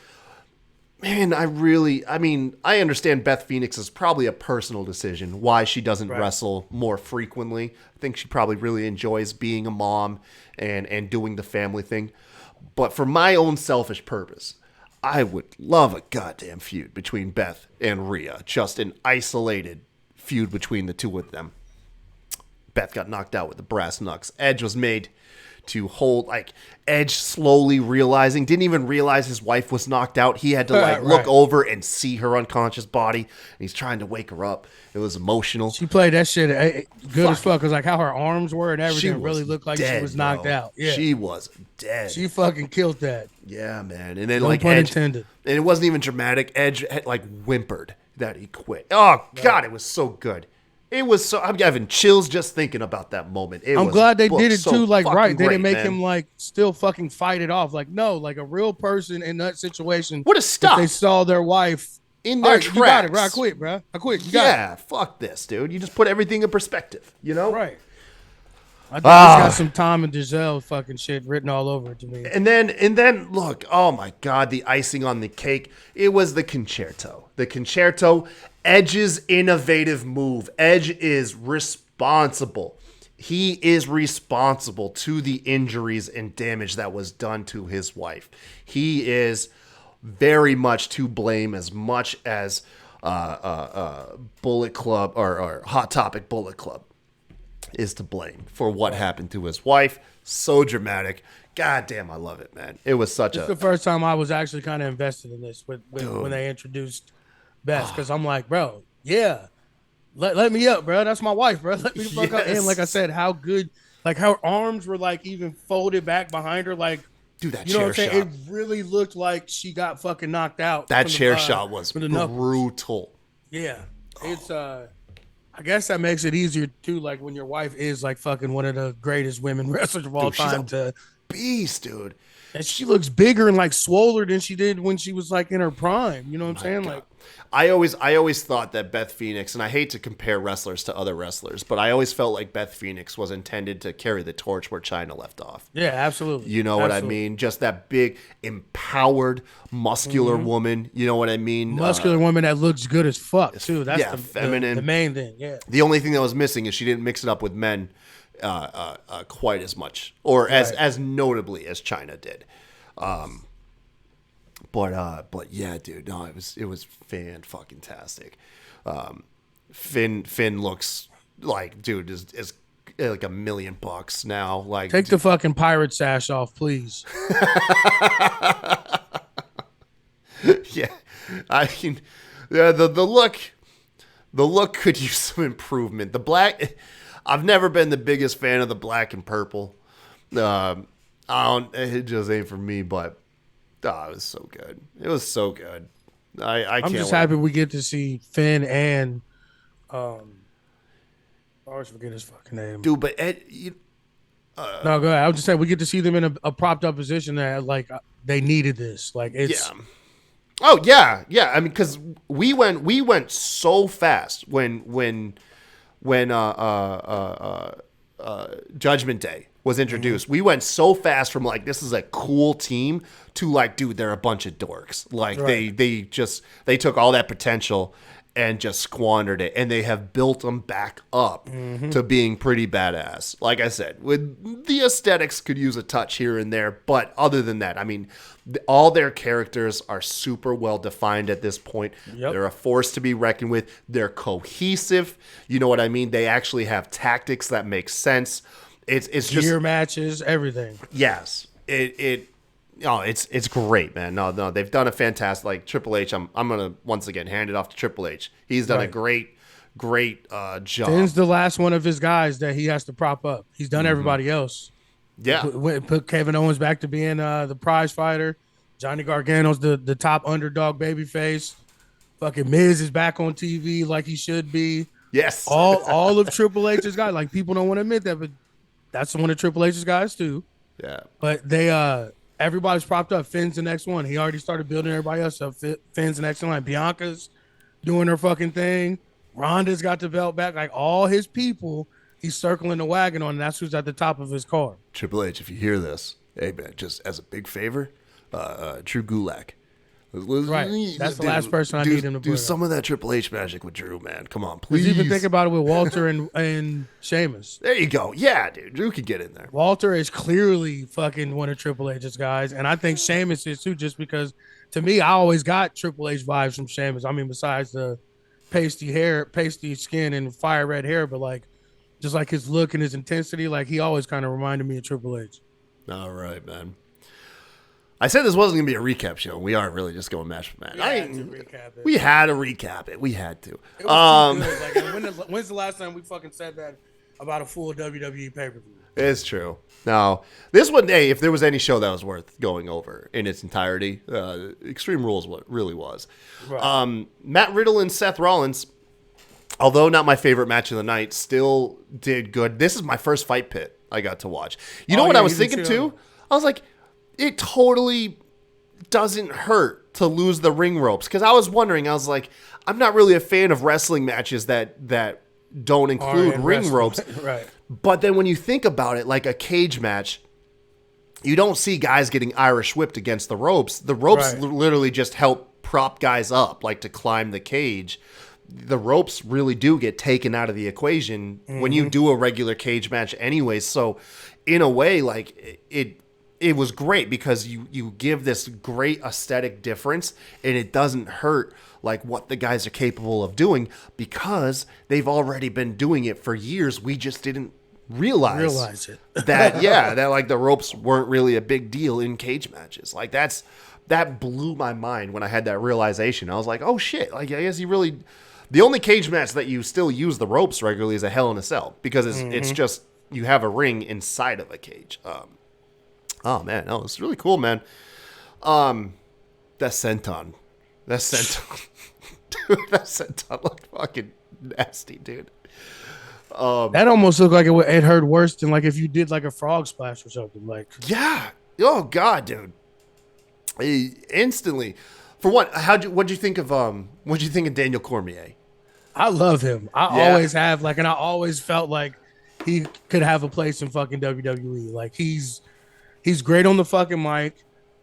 Man, I understand Beth Phoenix is probably a personal decision why she doesn't wrestle more frequently. I think she probably really enjoys being a mom and doing the family thing. But for my own selfish purpose, I would love a goddamn feud between Beth and Rhea. Just an isolated feud between the two of them. Beth got knocked out with the brass knucks. Edge was made to hold, like, Edge slowly realizing, didn't even realize his wife was knocked out. He had to look over and see her unconscious body. And he's trying to wake her up. It was emotional. She played that shit good as fuck. Cause like how her arms were and everything really looked like she was knocked out. Yeah, she was dead. She fucking killed that. Yeah, man. And then No like pun Edge, intended. and it wasn't even dramatic. Edge had like whimpered that he quit. Oh God, it was so good. It was so. I'm having chills just thinking about that moment. I'm glad they did it too. Like, right. They didn't make him like still fucking fight it off. Like, no, like a real person in that situation would have stopped. They saw their wife in their tracks. You got it, bro. I quit, bro. I quit. You got it. Fuck this, dude. You just put everything in perspective, you know? Right. I think it's got some Tom and Giselle fucking shit written all over it to me. And then look, oh my God, the icing on the cake. It was the concerto. The concerto, Edge's innovative move. Edge is responsible. He is responsible to the injuries and damage that was done to his wife. He is very much to blame, as much as Bullet Club or Hot Topic Bullet Club is to blame for what happened to his wife. So dramatic. God damn, I love it, man. It was such It's the first time I was actually kind of invested in this when they introduced Beth, because I'm like, bro, yeah, let me up, bro. That's my wife, bro. Let me the fuck up. And like I said, how good, like her arms were like even folded back behind her, like, dude, that you know chair what I'm saying? shot. It really looked like she got fucking knocked out. That chair shot was brutal. Yeah, it's I guess that makes it easier too. Like when your wife is like fucking one of the greatest women wrestlers of all time. She's a beast, dude. And she looks bigger and like swoller than she did when she was like in her prime. You know what I'm saying? God. Like, I always thought that Beth Phoenix, and I hate to compare wrestlers to other wrestlers, but I always felt like Beth Phoenix was intended to carry the torch where China left off. yeah, absolutely. You know what I mean? Just that big, empowered, muscular woman. You know what I mean? Muscular woman that looks good as fuck too. That's feminine. The main thing. Yeah. The only thing that was missing is she didn't mix it up with men quite as much, or as notably as China did. But yeah, dude, no, it was fan-fucking-tastic. Finn looks like, dude, is like $1 million now. Like, Take the fucking pirate sash off, please. yeah, I mean, yeah, the look could use some improvement. The black, I've never been the biggest fan of the black and purple. It just ain't for me, but it was so good. It was so good. I'm just happy we get to see Finn and I always forget his fucking name. Dude, but no, go ahead. I was just saying we get to see them in a propped up position that like they needed this. Like it's Oh yeah. I mean, because we went so fast when Judgment Day was introduced. We went so fast from like, this is a cool team to like, dude, they're a bunch of dorks. Like they took all that potential and just squandered it, and they have built them back up to being pretty badass. Like I said, with the aesthetics could use a touch here and there, but other than that, I mean, all their characters are super well defined at this point. Yep. They're a force to be reckoned with. They're cohesive. You know what I mean? They actually have tactics that make sense. It's just gear matches, everything. Yes, it's great, man. No, they've done a fantastic. Like Triple H, I'm gonna once again hand it off to Triple H. He's done a great job. Finn's the last one of his guys that he has to prop up. He's done everybody else. Yeah, put Kevin Owens back to being the prize fighter. Johnny Gargano's the top underdog babyface. Fucking Miz is back on TV like he should be. Yes, all of Triple H's guys. Like people don't want to admit that, but that's one of Triple H's guys too. Yeah, but they everybody's propped up. Finn's the next one. He already started building everybody else up. Finn's the next one. Bianca's doing her fucking thing. Ronda's got the belt back. Like all his people, he's circling the wagon on. And that's who's at the top of his car. Triple H, if you hear this, hey man, just as a big favor, Drew Gulak. Right. That's the last person I need him to do some of that Triple H magic with Drew, man. Come on, please. please. Even think about it with Walter and Sheamus. There you go. Yeah, dude. Drew could get in there. Walter is clearly fucking one of Triple H's guys. And I think Sheamus is too, just because to me, I always got Triple H vibes from Sheamus. I mean, besides the pasty hair, pasty skin, and fire red hair, but like just like his look and his intensity, like he always kind of reminded me of Triple H. All right, man. I said this wasn't going to be a recap show. We are really just going match for match. We had to recap it. We had to. It was too good. Like, when's the last time we fucking said that about a full WWE pay-per-view? It's true. Now, this one day, if there was any show that was worth going over in its entirety, Extreme Rules really was. Right. Matt Riddle and Seth Rollins, although not my favorite match of the night, still did good. This is my first fight pit I got to watch. You know what I was thinking too? I was like, it totally doesn't hurt to lose the ring ropes. Because I was wondering, I was like, I'm not really a fan of wrestling matches that don't include ring ropes. Right. But then when you think about it, like a cage match, you don't see guys getting Irish whipped against the ropes. The ropes literally just help prop guys up, like to climb the cage. The ropes really do get taken out of the equation when you do a regular cage match anyways. So in a way, like it was great because you give this great aesthetic difference, and it doesn't hurt like what the guys are capable of doing because they've already been doing it for years. We just didn't realize it. that like the ropes weren't really a big deal in cage matches. Like that blew my mind when I had that realization. I was like, oh shit, like I guess the only cage match that you still use the ropes regularly is a Hell in a Cell because it's just you have a ring inside of a cage. Oh man, no, it's really cool, man. That senton, dude, that senton looked fucking nasty, dude. That almost looked like it hurt worse than like if you did like a frog splash or something. Like yeah, Oh God, dude! Instantly. For what? What'd you think of Daniel Cormier? I love him. I Yeah. always have, like, and I always felt like he could have a place in fucking WWE. Like, he's great on the fucking mic.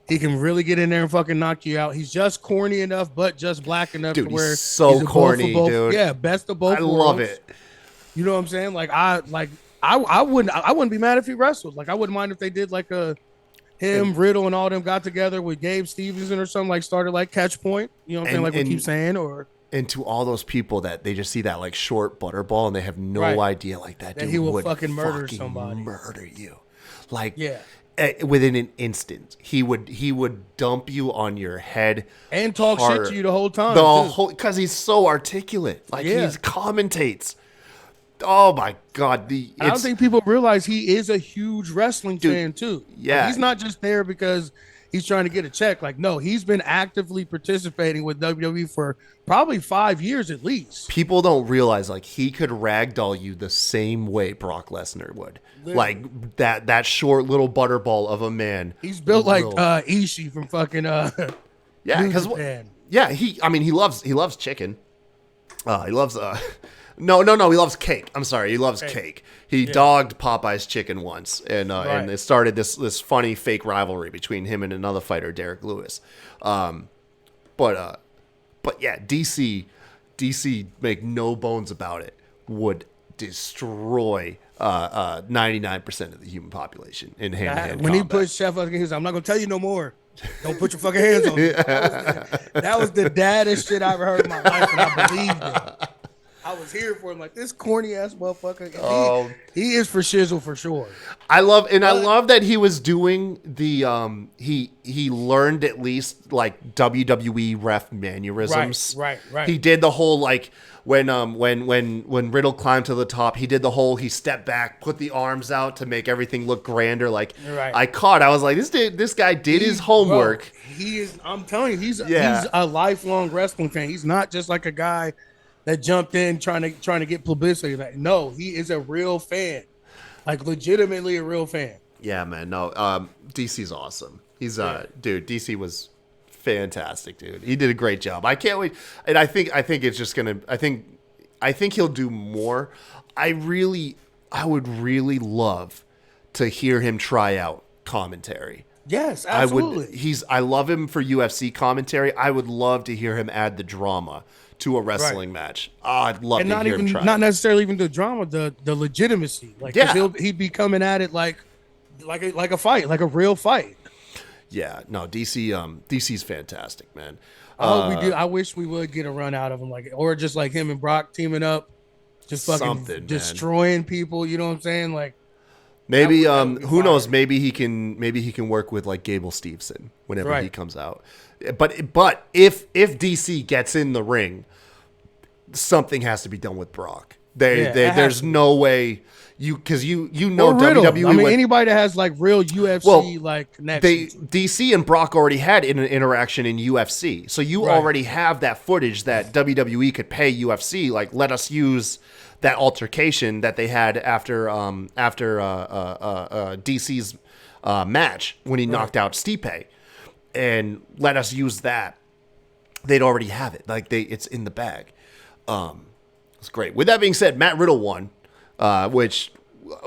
He can really get in there and fucking knock you out. He's just corny enough, but just black enough Dude, to where he's so a corny, both, dude. Yeah, best of both I worlds. love it. You know what I'm saying? I wouldn't be mad if he wrestled. Like, I wouldn't mind if they did like Riddle and all them got together with Gabe Stevenson or something, like started like Catch Point. You know what I'm saying? Like we keep saying, or. And to all those people that they just see that like short butterball and they have no idea like that dude he will would fucking murder somebody. Murder you. Like yeah. Within an instant. He would dump you on your head and talk shit to you the whole time. Because he's so articulate. Like he commentates. Oh my God. I don't think people realize he is a huge wrestling fan too. Yeah. Like, he's not just there because he's trying to get a check. Like, no, he's been actively participating with WWE for probably 5 years at least. People don't realize like he could ragdoll you the same way Brock Lesnar would. Literally. Like that short little butterball of a man. He's built like Ishii from fucking yeah, because he loves chicken. He loves No, he loves cake. I'm sorry, he loves cake. He dogged Popeye's chicken once, and it started this funny fake rivalry between him and another fighter, Derek Lewis. But yeah, DC, make no bones about it, would destroy 99% of the human population in hand-to-hand when combat. he pushed Seth up, he was, I'm not gonna tell you no more. Don't put your fucking hands on me. That was the daddest shit I ever heard in my life, and I believed it. I was here for him, like this corny ass motherfucker. He is for shizzle for sure. I love that he was doing the he learned at least like WWE ref mannerisms. Right. He did the whole like when Riddle climbed to the top, he did the whole he stepped back, put the arms out to make everything look grander. Like I was like, this guy did his homework. Bro, he is. I'm telling you, he's a lifelong wrestling fan. He's not just like a guy that jumped in trying to get publicity. Like, no, he is a real fan, like legitimately a real fan. Yeah, man. No, DC's awesome. He's dude. DC was fantastic, dude. He did a great job. I can't wait, and I think it's just gonna. I think he'll do more. I would really love to hear him try out commentary. Yes, absolutely. I love him for UFC commentary. I would love to hear him add the drama to a wrestling match. Oh, I'd love to hear him try. Not necessarily even the drama, the legitimacy. Like, he'd be coming at it like a fight, like a real fight. Yeah, no, DC's fantastic, man. I hope we do. I wish we would get a run out of him, or just like him and Brock teaming up, just fucking destroying people. You know what I'm saying? Like, maybe who knows? Maybe he can work with like Gable Steveson whenever he comes out. But if DC gets in the ring, something has to be done with Brock. There's no way because you know WWE. I mean, anybody that has like real UFC connections. DC and Brock already had an interaction in UFC, so you already have that footage that WWE could pay UFC. Like, let us use that altercation that they had after DC's match when he knocked out Stipe, and let us use that. They'd already have it. Like it's in the bag. It's great. With that being said, Matt Riddle won, which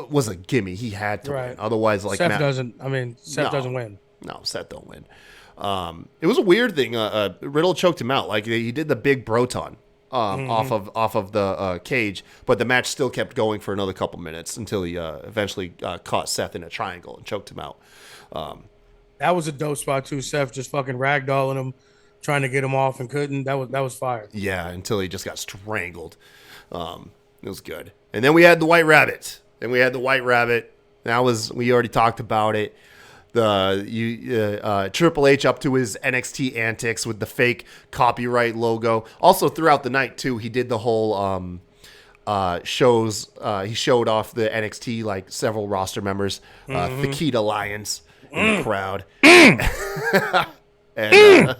was a gimme. He had to win. Otherwise, like Seth doesn't win. No, Seth don't win. It was a weird thing. Riddle choked him out. Like he did the big Broton off of the cage, but the match still kept going for another couple minutes until he eventually caught Seth in a triangle and choked him out. That was a dope spot too. Seth just fucking ragdolling him, trying to get him off and couldn't. That was fire. Yeah, until he just got strangled. It was good. And then we had the White Rabbit. That was, we already talked about it. Triple H up to his NXT antics with the fake copyright logo. Also throughout the night too, he did the whole shows. He showed off the NXT like several roster members, Fakita Lions in the crowd, and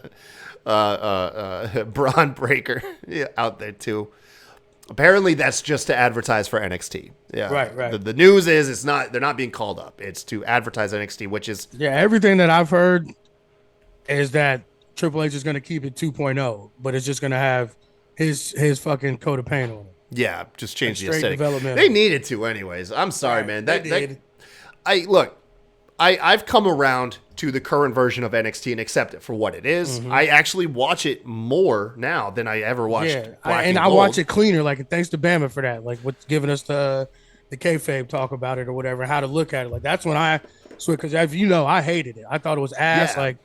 Braun Breaker out there too. Apparently, that's just to advertise for NXT. Yeah, Right. The news is it's not. They're not being called up. It's to advertise NXT, which is Everything that I've heard is that Triple H is going to keep it 2.0, but it's just going to have his fucking coat of paint on it. just change the straight aesthetic. development. They needed to, anyways. I'm sorry, man. They did. I've come around to the current version of NXT and accept it for what it is. I actually watch it more now than I ever watched. Black and I Gold. watch it cleaner. Like, thanks to Bama for that. Like, what's giving us the kayfabe talk about it or whatever, how to look at it. Like, that's when I switch, because as you know, I hated it. I thought it was ass. Yeah. Like,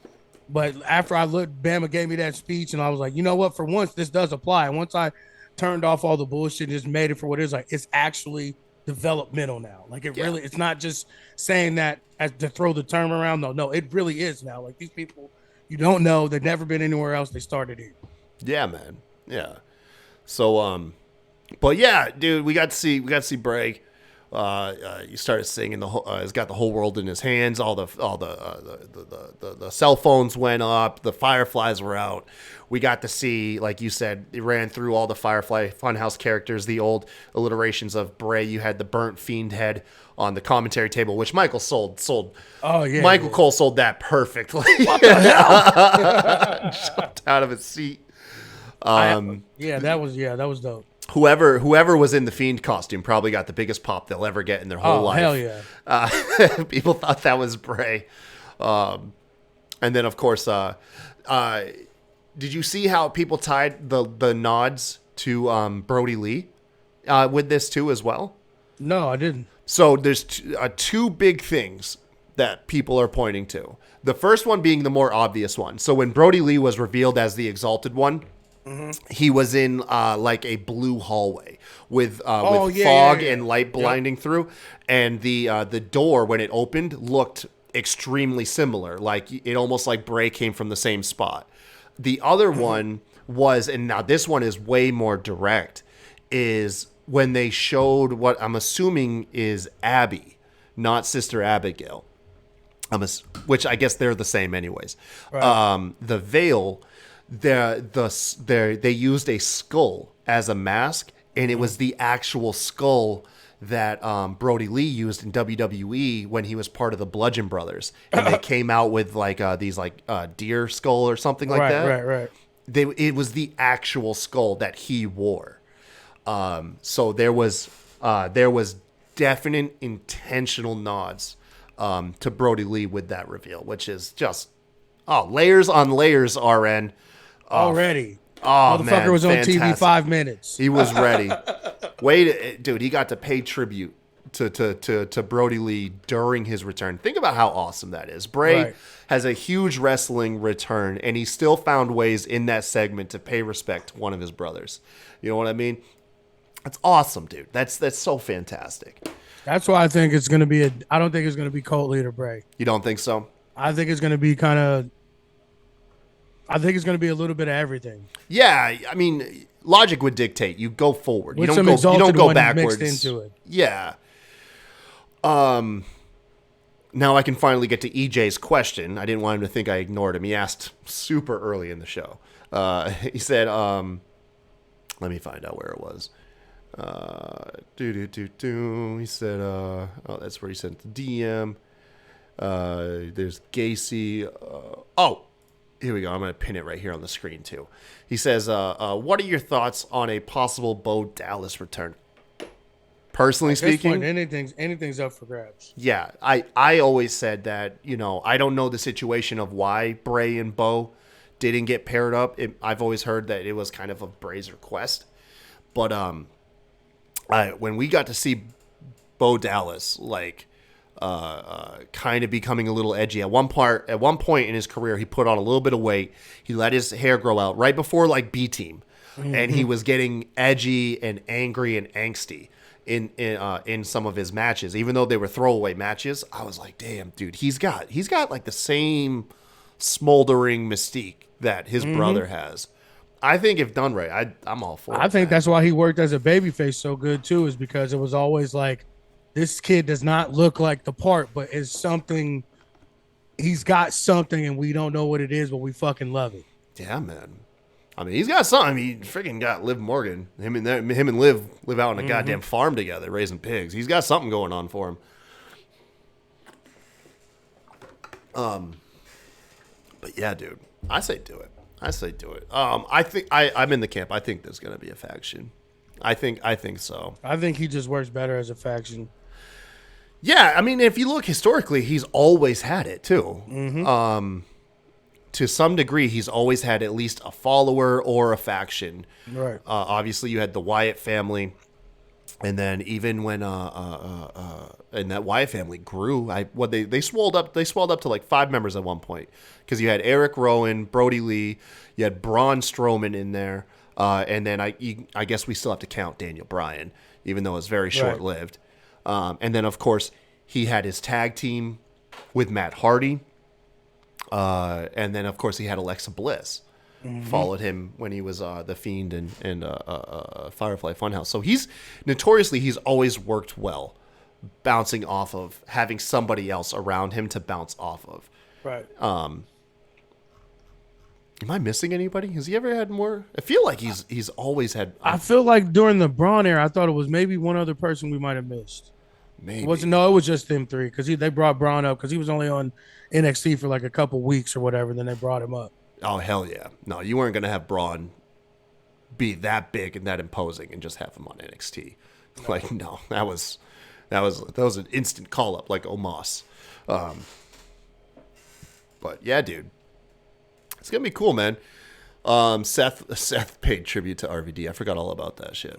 but after I looked, Bama gave me that speech, and I was like, you know what? For once, this does apply. And once I turned off all the bullshit and just made it for what it is, like, it's actually developmental now. Like, it really, it's not just saying that as to throw the term around. No, it really is now. Like, these people, you don't know, they've never been anywhere else. They started here. Yeah, man. Yeah. So, but yeah, dude, we got to see Bray. You started singing the whole. He's got the whole world in his hands. All the cell phones went up. The Fireflies were out. We got to see, like you said, he ran through all the Firefly Funhouse characters, the old alliterations of Bray. You had the burnt fiend head on the commentary table, which Michael sold. Oh yeah, Michael Cole sold that perfectly. What the hell? Jumped out of his seat. That was dope. Whoever was in the Fiend costume probably got the biggest pop they'll ever get in their whole life. Hell yeah. People thought that was Bray. And then, of course, did you see how people tied the nods to Brody Lee with this too as well? No, I didn't. So there's two big things that people are pointing to. The first one being the more obvious one. So when Brody Lee was revealed as the Exalted One, he was in like a blue hallway with fog and light blinding through, and the door when it opened looked extremely similar, like it almost like Bray came from the same spot. The other one was, and now this one is way more direct, is when they showed what I'm assuming is Abby, not Sister Abigail, which I guess they're the same anyways. Right. The veil. They used a skull as a mask, and it was the actual skull that Brody Lee used in WWE when he was part of the Bludgeon Brothers, and they came out with like these like deer skull or something like that. Right. It was the actual skull that he wore. So there was definite intentional nods to Brody Lee with that reveal, which is just layers on layers. RN. Already. Motherfucker man, was on TV 5 minutes. He was ready. Dude, he got to pay tribute to Brody Lee during his return. Think about how awesome that is. Bray has a huge wrestling return, and he still found ways in that segment to pay respect to one of his brothers. You know what I mean? That's awesome, dude. That's so fantastic. That's why I think it's going to be I don't think it's going to be Colt Leader Bray. You don't think so? I think it's going to be I think it's going to be a little bit of everything. Yeah, I mean, logic would dictate you go forward. With you some don't go backwards. Mixed into it. Yeah. Now I can finally get to EJ's question. I didn't want him to think I ignored him. He asked super early in the show. He said, let me find out where it was. He said, that's where he sent the DM. There's Gacy. Here we go. I'm going to pin it right here on the screen, too. He says, what are your thoughts on a possible Bo Dallas return? Personally speaking, point, anything's up for grabs. Yeah, I always said that, I don't know the situation of why Bray and Bo didn't get paired up. I've always heard that it was kind of Bray's request. But when we got to see Bo Dallas, like, kind of becoming a little edgy. At one point in his career, he put on a little bit of weight. He let his hair grow out right before like B Team, and he was getting edgy and angry and angsty in some of his matches. Even though they were throwaway matches, I was like, damn, dude, he's got like the same smoldering mystique that his brother has. I think if done right, I'm all for it. I think that's why he worked as a babyface so good too, is because it was always like, this kid does not look like the part, but is something. He's got something, and we don't know what it is, but we fucking love it. Yeah, man. I mean, he's got something. He freaking got Liv Morgan. Him and Liv live out on a goddamn farm together, raising pigs. He's got something going on for him. But yeah, dude, I say do it. I think I'm in the camp. I think there's gonna be a faction. I think so. I think he just works better as a faction. Yeah, I mean, if you look historically, he's always had it too. To some degree, he's always had at least a follower or a faction. Right. Obviously, you had the Wyatt family, and then even when and that Wyatt family grew, they swelled up. They swelled up to like 5 members at one point because you had Eric Rowan, Brody Lee, you had Braun Strowman in there, and then I guess we still have to count Daniel Bryan, even though it's very short lived. And then of course he had his tag team with Matt Hardy. And then, of course, he had Alexa Bliss. Followed him when he was The Fiend and Firefly Funhouse. So he's always worked well, bouncing off of, having somebody else around him to bounce off of. Right. Am I missing anybody? Has he ever had more? I feel like he's always had. I feel like during the Braun era, I thought it was maybe one other person we might have missed. Maybe. It was just them three because they brought Braun up because he was only on NXT for like a couple weeks or whatever. Then they brought him up. Oh hell yeah! No, you weren't gonna have Braun be that big and that imposing and just have him on NXT. No. Like no, that was an instant call up like Omos. But yeah, dude, it's gonna be cool, man. Seth paid tribute to RVD. I forgot all about that shit.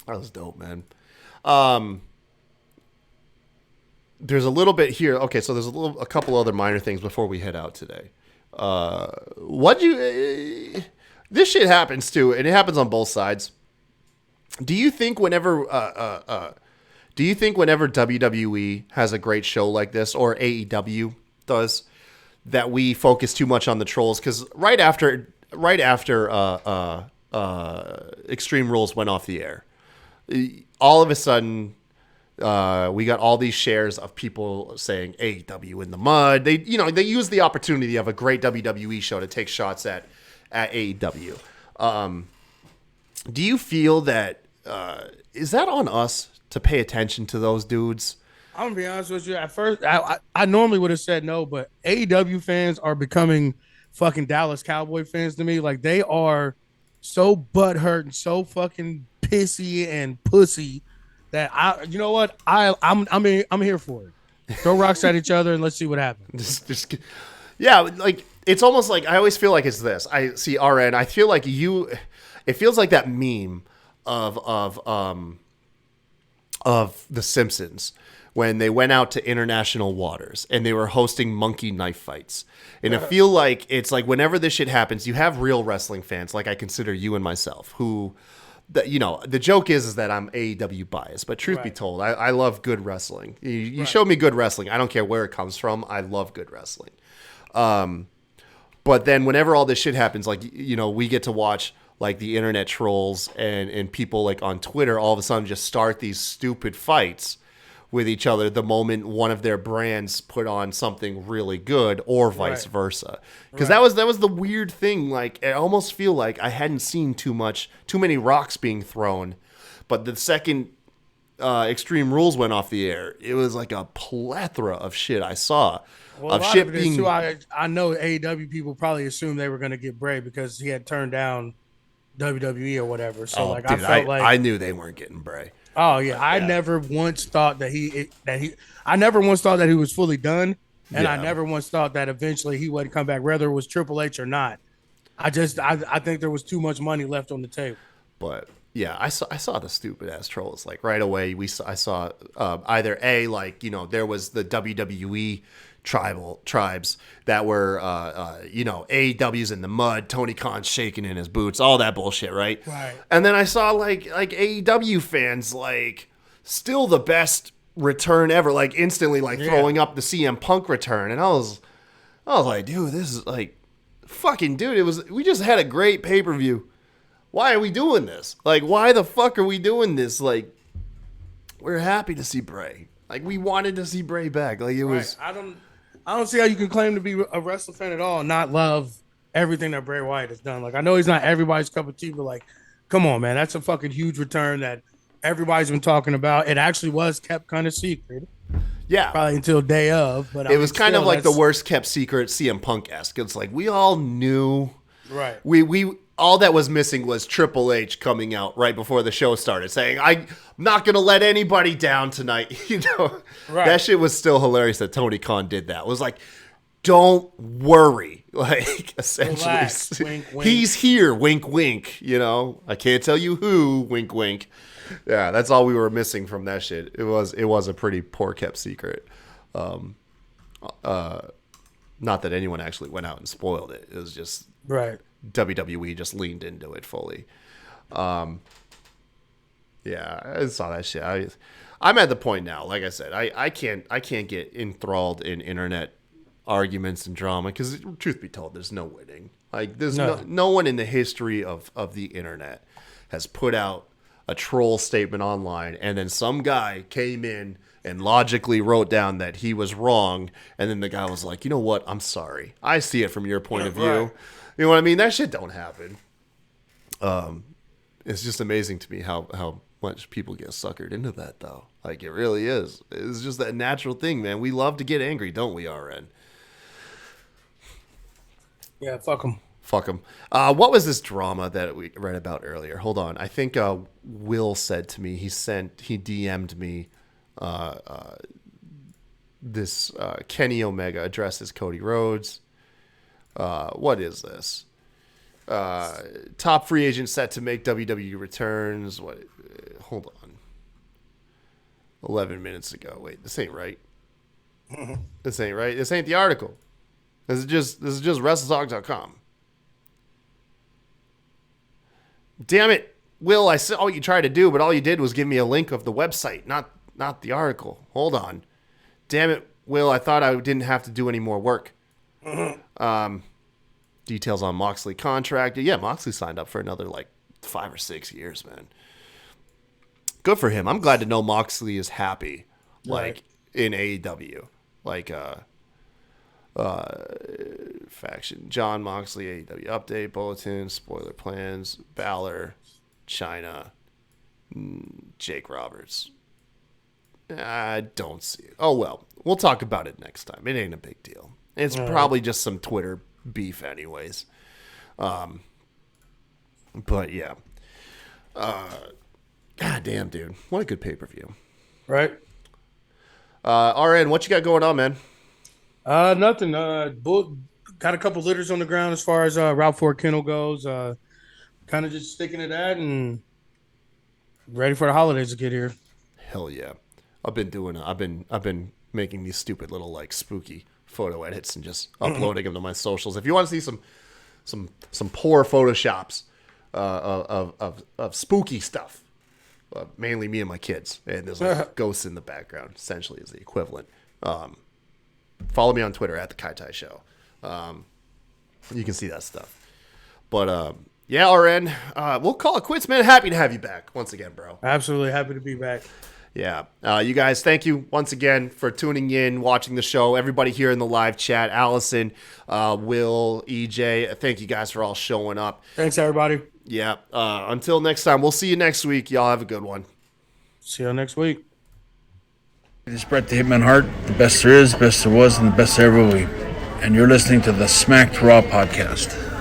That was dope, man. There's a little bit here. Okay, so there's a couple other minor things before we head out today. This shit happens too, and it happens on both sides. Do you think whenever WWE has a great show like this, or AEW does, that we focus too much on the trolls? Because right after Extreme Rules went off the air, all of a sudden. We got all these shares of people saying AEW in the mud. They use the opportunity of a great WWE show to take shots at AEW. Do you feel that is that on us to pay attention to those dudes? I'm gonna be honest with you. At first, I normally would have said no, but AEW fans are becoming fucking Dallas Cowboy fans to me. Like they are so butthurt and so fucking pissy and pussy. That I'm here for it. Throw rocks at each other and let's see what happens. Yeah, like it's almost like I always feel like it's this. I see RN. I feel like it feels like that meme of The Simpsons when they went out to international waters and they were hosting monkey knife fights. And I feel like it's like whenever this shit happens, you have real wrestling fans, like I consider you and myself, who. The joke is that I'm AEW biased, but truth be told, I love good wrestling. You show me good wrestling, I don't care where it comes from. I love good wrestling. But then whenever all this shit happens, like, we get to watch like the internet trolls and people like on Twitter all of a sudden just start these stupid fights with each other the moment one of their brands put on something really good, or vice versa. Because that was the weird thing. Like I almost feel like I hadn't seen too many rocks being thrown, but the second Extreme Rules went off the air, it was like a plethora of shit I saw. Well, of shit being. Too, I know AEW people probably assumed they were going to get Bray because he had turned down WWE or whatever. So I knew they weren't getting Bray. Oh yeah, I never once thought that he was fully done, and I never once thought that eventually he wouldn't come back, whether it was Triple H or not. I think there was too much money left on the table. But yeah, I saw the stupid ass trolls like right away. I saw either there was the WWE tribes that were AEW's in the mud, Tony Khan's shaking in his boots, all that bullshit, right? Right. And then I saw like AEW fans like still the best return ever, like instantly throwing up the CM Punk return, and I was like, dude, this is like fucking dude. We just had a great pay-per-view. Why are we doing this? Like, why the fuck are we doing this? Like, we're happy to see Bray. Like, we wanted to see Bray back. Like, it was. I don't see how you can claim to be a wrestling fan at all and not love everything that Bray Wyatt has done. Like, I know he's not everybody's cup of tea, but like, come on, man, that's a fucking huge return that everybody's been talking about. It actually was kept kind of secret. Yeah, probably until day of. But it was kind of like the worst kept secret CM Punk-esque. It's like we all knew. Right. We all that was missing was Triple H coming out right before the show started saying, I'm not going to let anybody down tonight. You know, right. That shit was still hilarious that Tony Khan did that. It was like, don't worry. Like, essentially, relax, wink, wink. He's here. Wink, wink. You know, I can't tell you who. Wink, wink. Yeah, that's all we were missing from that shit. It was a pretty poor kept secret. Not that anyone actually went out and spoiled it. It was just right. WWE just leaned into it fully. Yeah, I saw that shit. I'm at the point now, like I said, I can't get enthralled in internet arguments and drama because, truth be told, there's no winning. Like, there's no one in the history of the internet has put out a troll statement online and then some guy came in and logically wrote down that he was wrong, and then the guy was like, you know what, I'm sorry, I see it from your point of view. Right. You know what I mean? That shit don't happen. It's just amazing to me how much people get suckered into that, though. Like, it really is. It's just that natural thing, man. We love to get angry, don't we, RN? Yeah, fuck them. Fuck them. What was this drama that we read about earlier? Hold on. I think Will said to me, he DM'd me this Kenny Omega addresses Cody Rhodes. What is this? Top free agent set to make WWE returns. What? Hold on. 11 minutes ago. Wait, this ain't right. This ain't right. This ain't the article. This is just WrestleTalk.com. Damn it, Will! I saw what you tried to do, but all you did was give me a link of the website, not the article. Hold on. Damn it, Will! I thought I didn't have to do any more work. Details on Moxley contract. Yeah, Moxley signed up for another 5 or 6 years, man. Good for him. I'm glad to know Moxley is happy, in AEW. Faction. John Moxley, AEW update, bulletin, spoiler plans, Balor, China, Jake Roberts. I don't see it. Oh, well. We'll talk about it next time. It ain't a big deal. It's probably just some Twitter beef anyways. But yeah. God damn, dude. What a good pay-per-view. Right. RN, what you got going on, man? Nothing. Got a couple litters on the ground as far as Route 4 kennel goes. Kind of just sticking to that and ready for the holidays to get here. Hell yeah. I've been making these stupid little spooky photo edits and just uploading them to my socials. If you want to see some poor photoshops of spooky stuff, mainly me and my kids, and there's ghosts in the background, essentially is the equivalent. Follow me on Twitter at the Kai Tai Show. You can see that stuff. But yeah, RN, we'll call it quits, man. Happy to have you back once again, bro. Absolutely happy to be back. Yeah. You guys, thank you once again for tuning in, watching the show. Everybody here in the live chat, Alison, Will, EJ, thank you guys for all showing up. Thanks, everybody. Yeah. Until next time, we'll see you next week. Y'all have a good one. See you next week. It's Bret the Hitman Hart, the best there is, best there was, and the best there ever will be. And you're listening to the Smacked Raw podcast.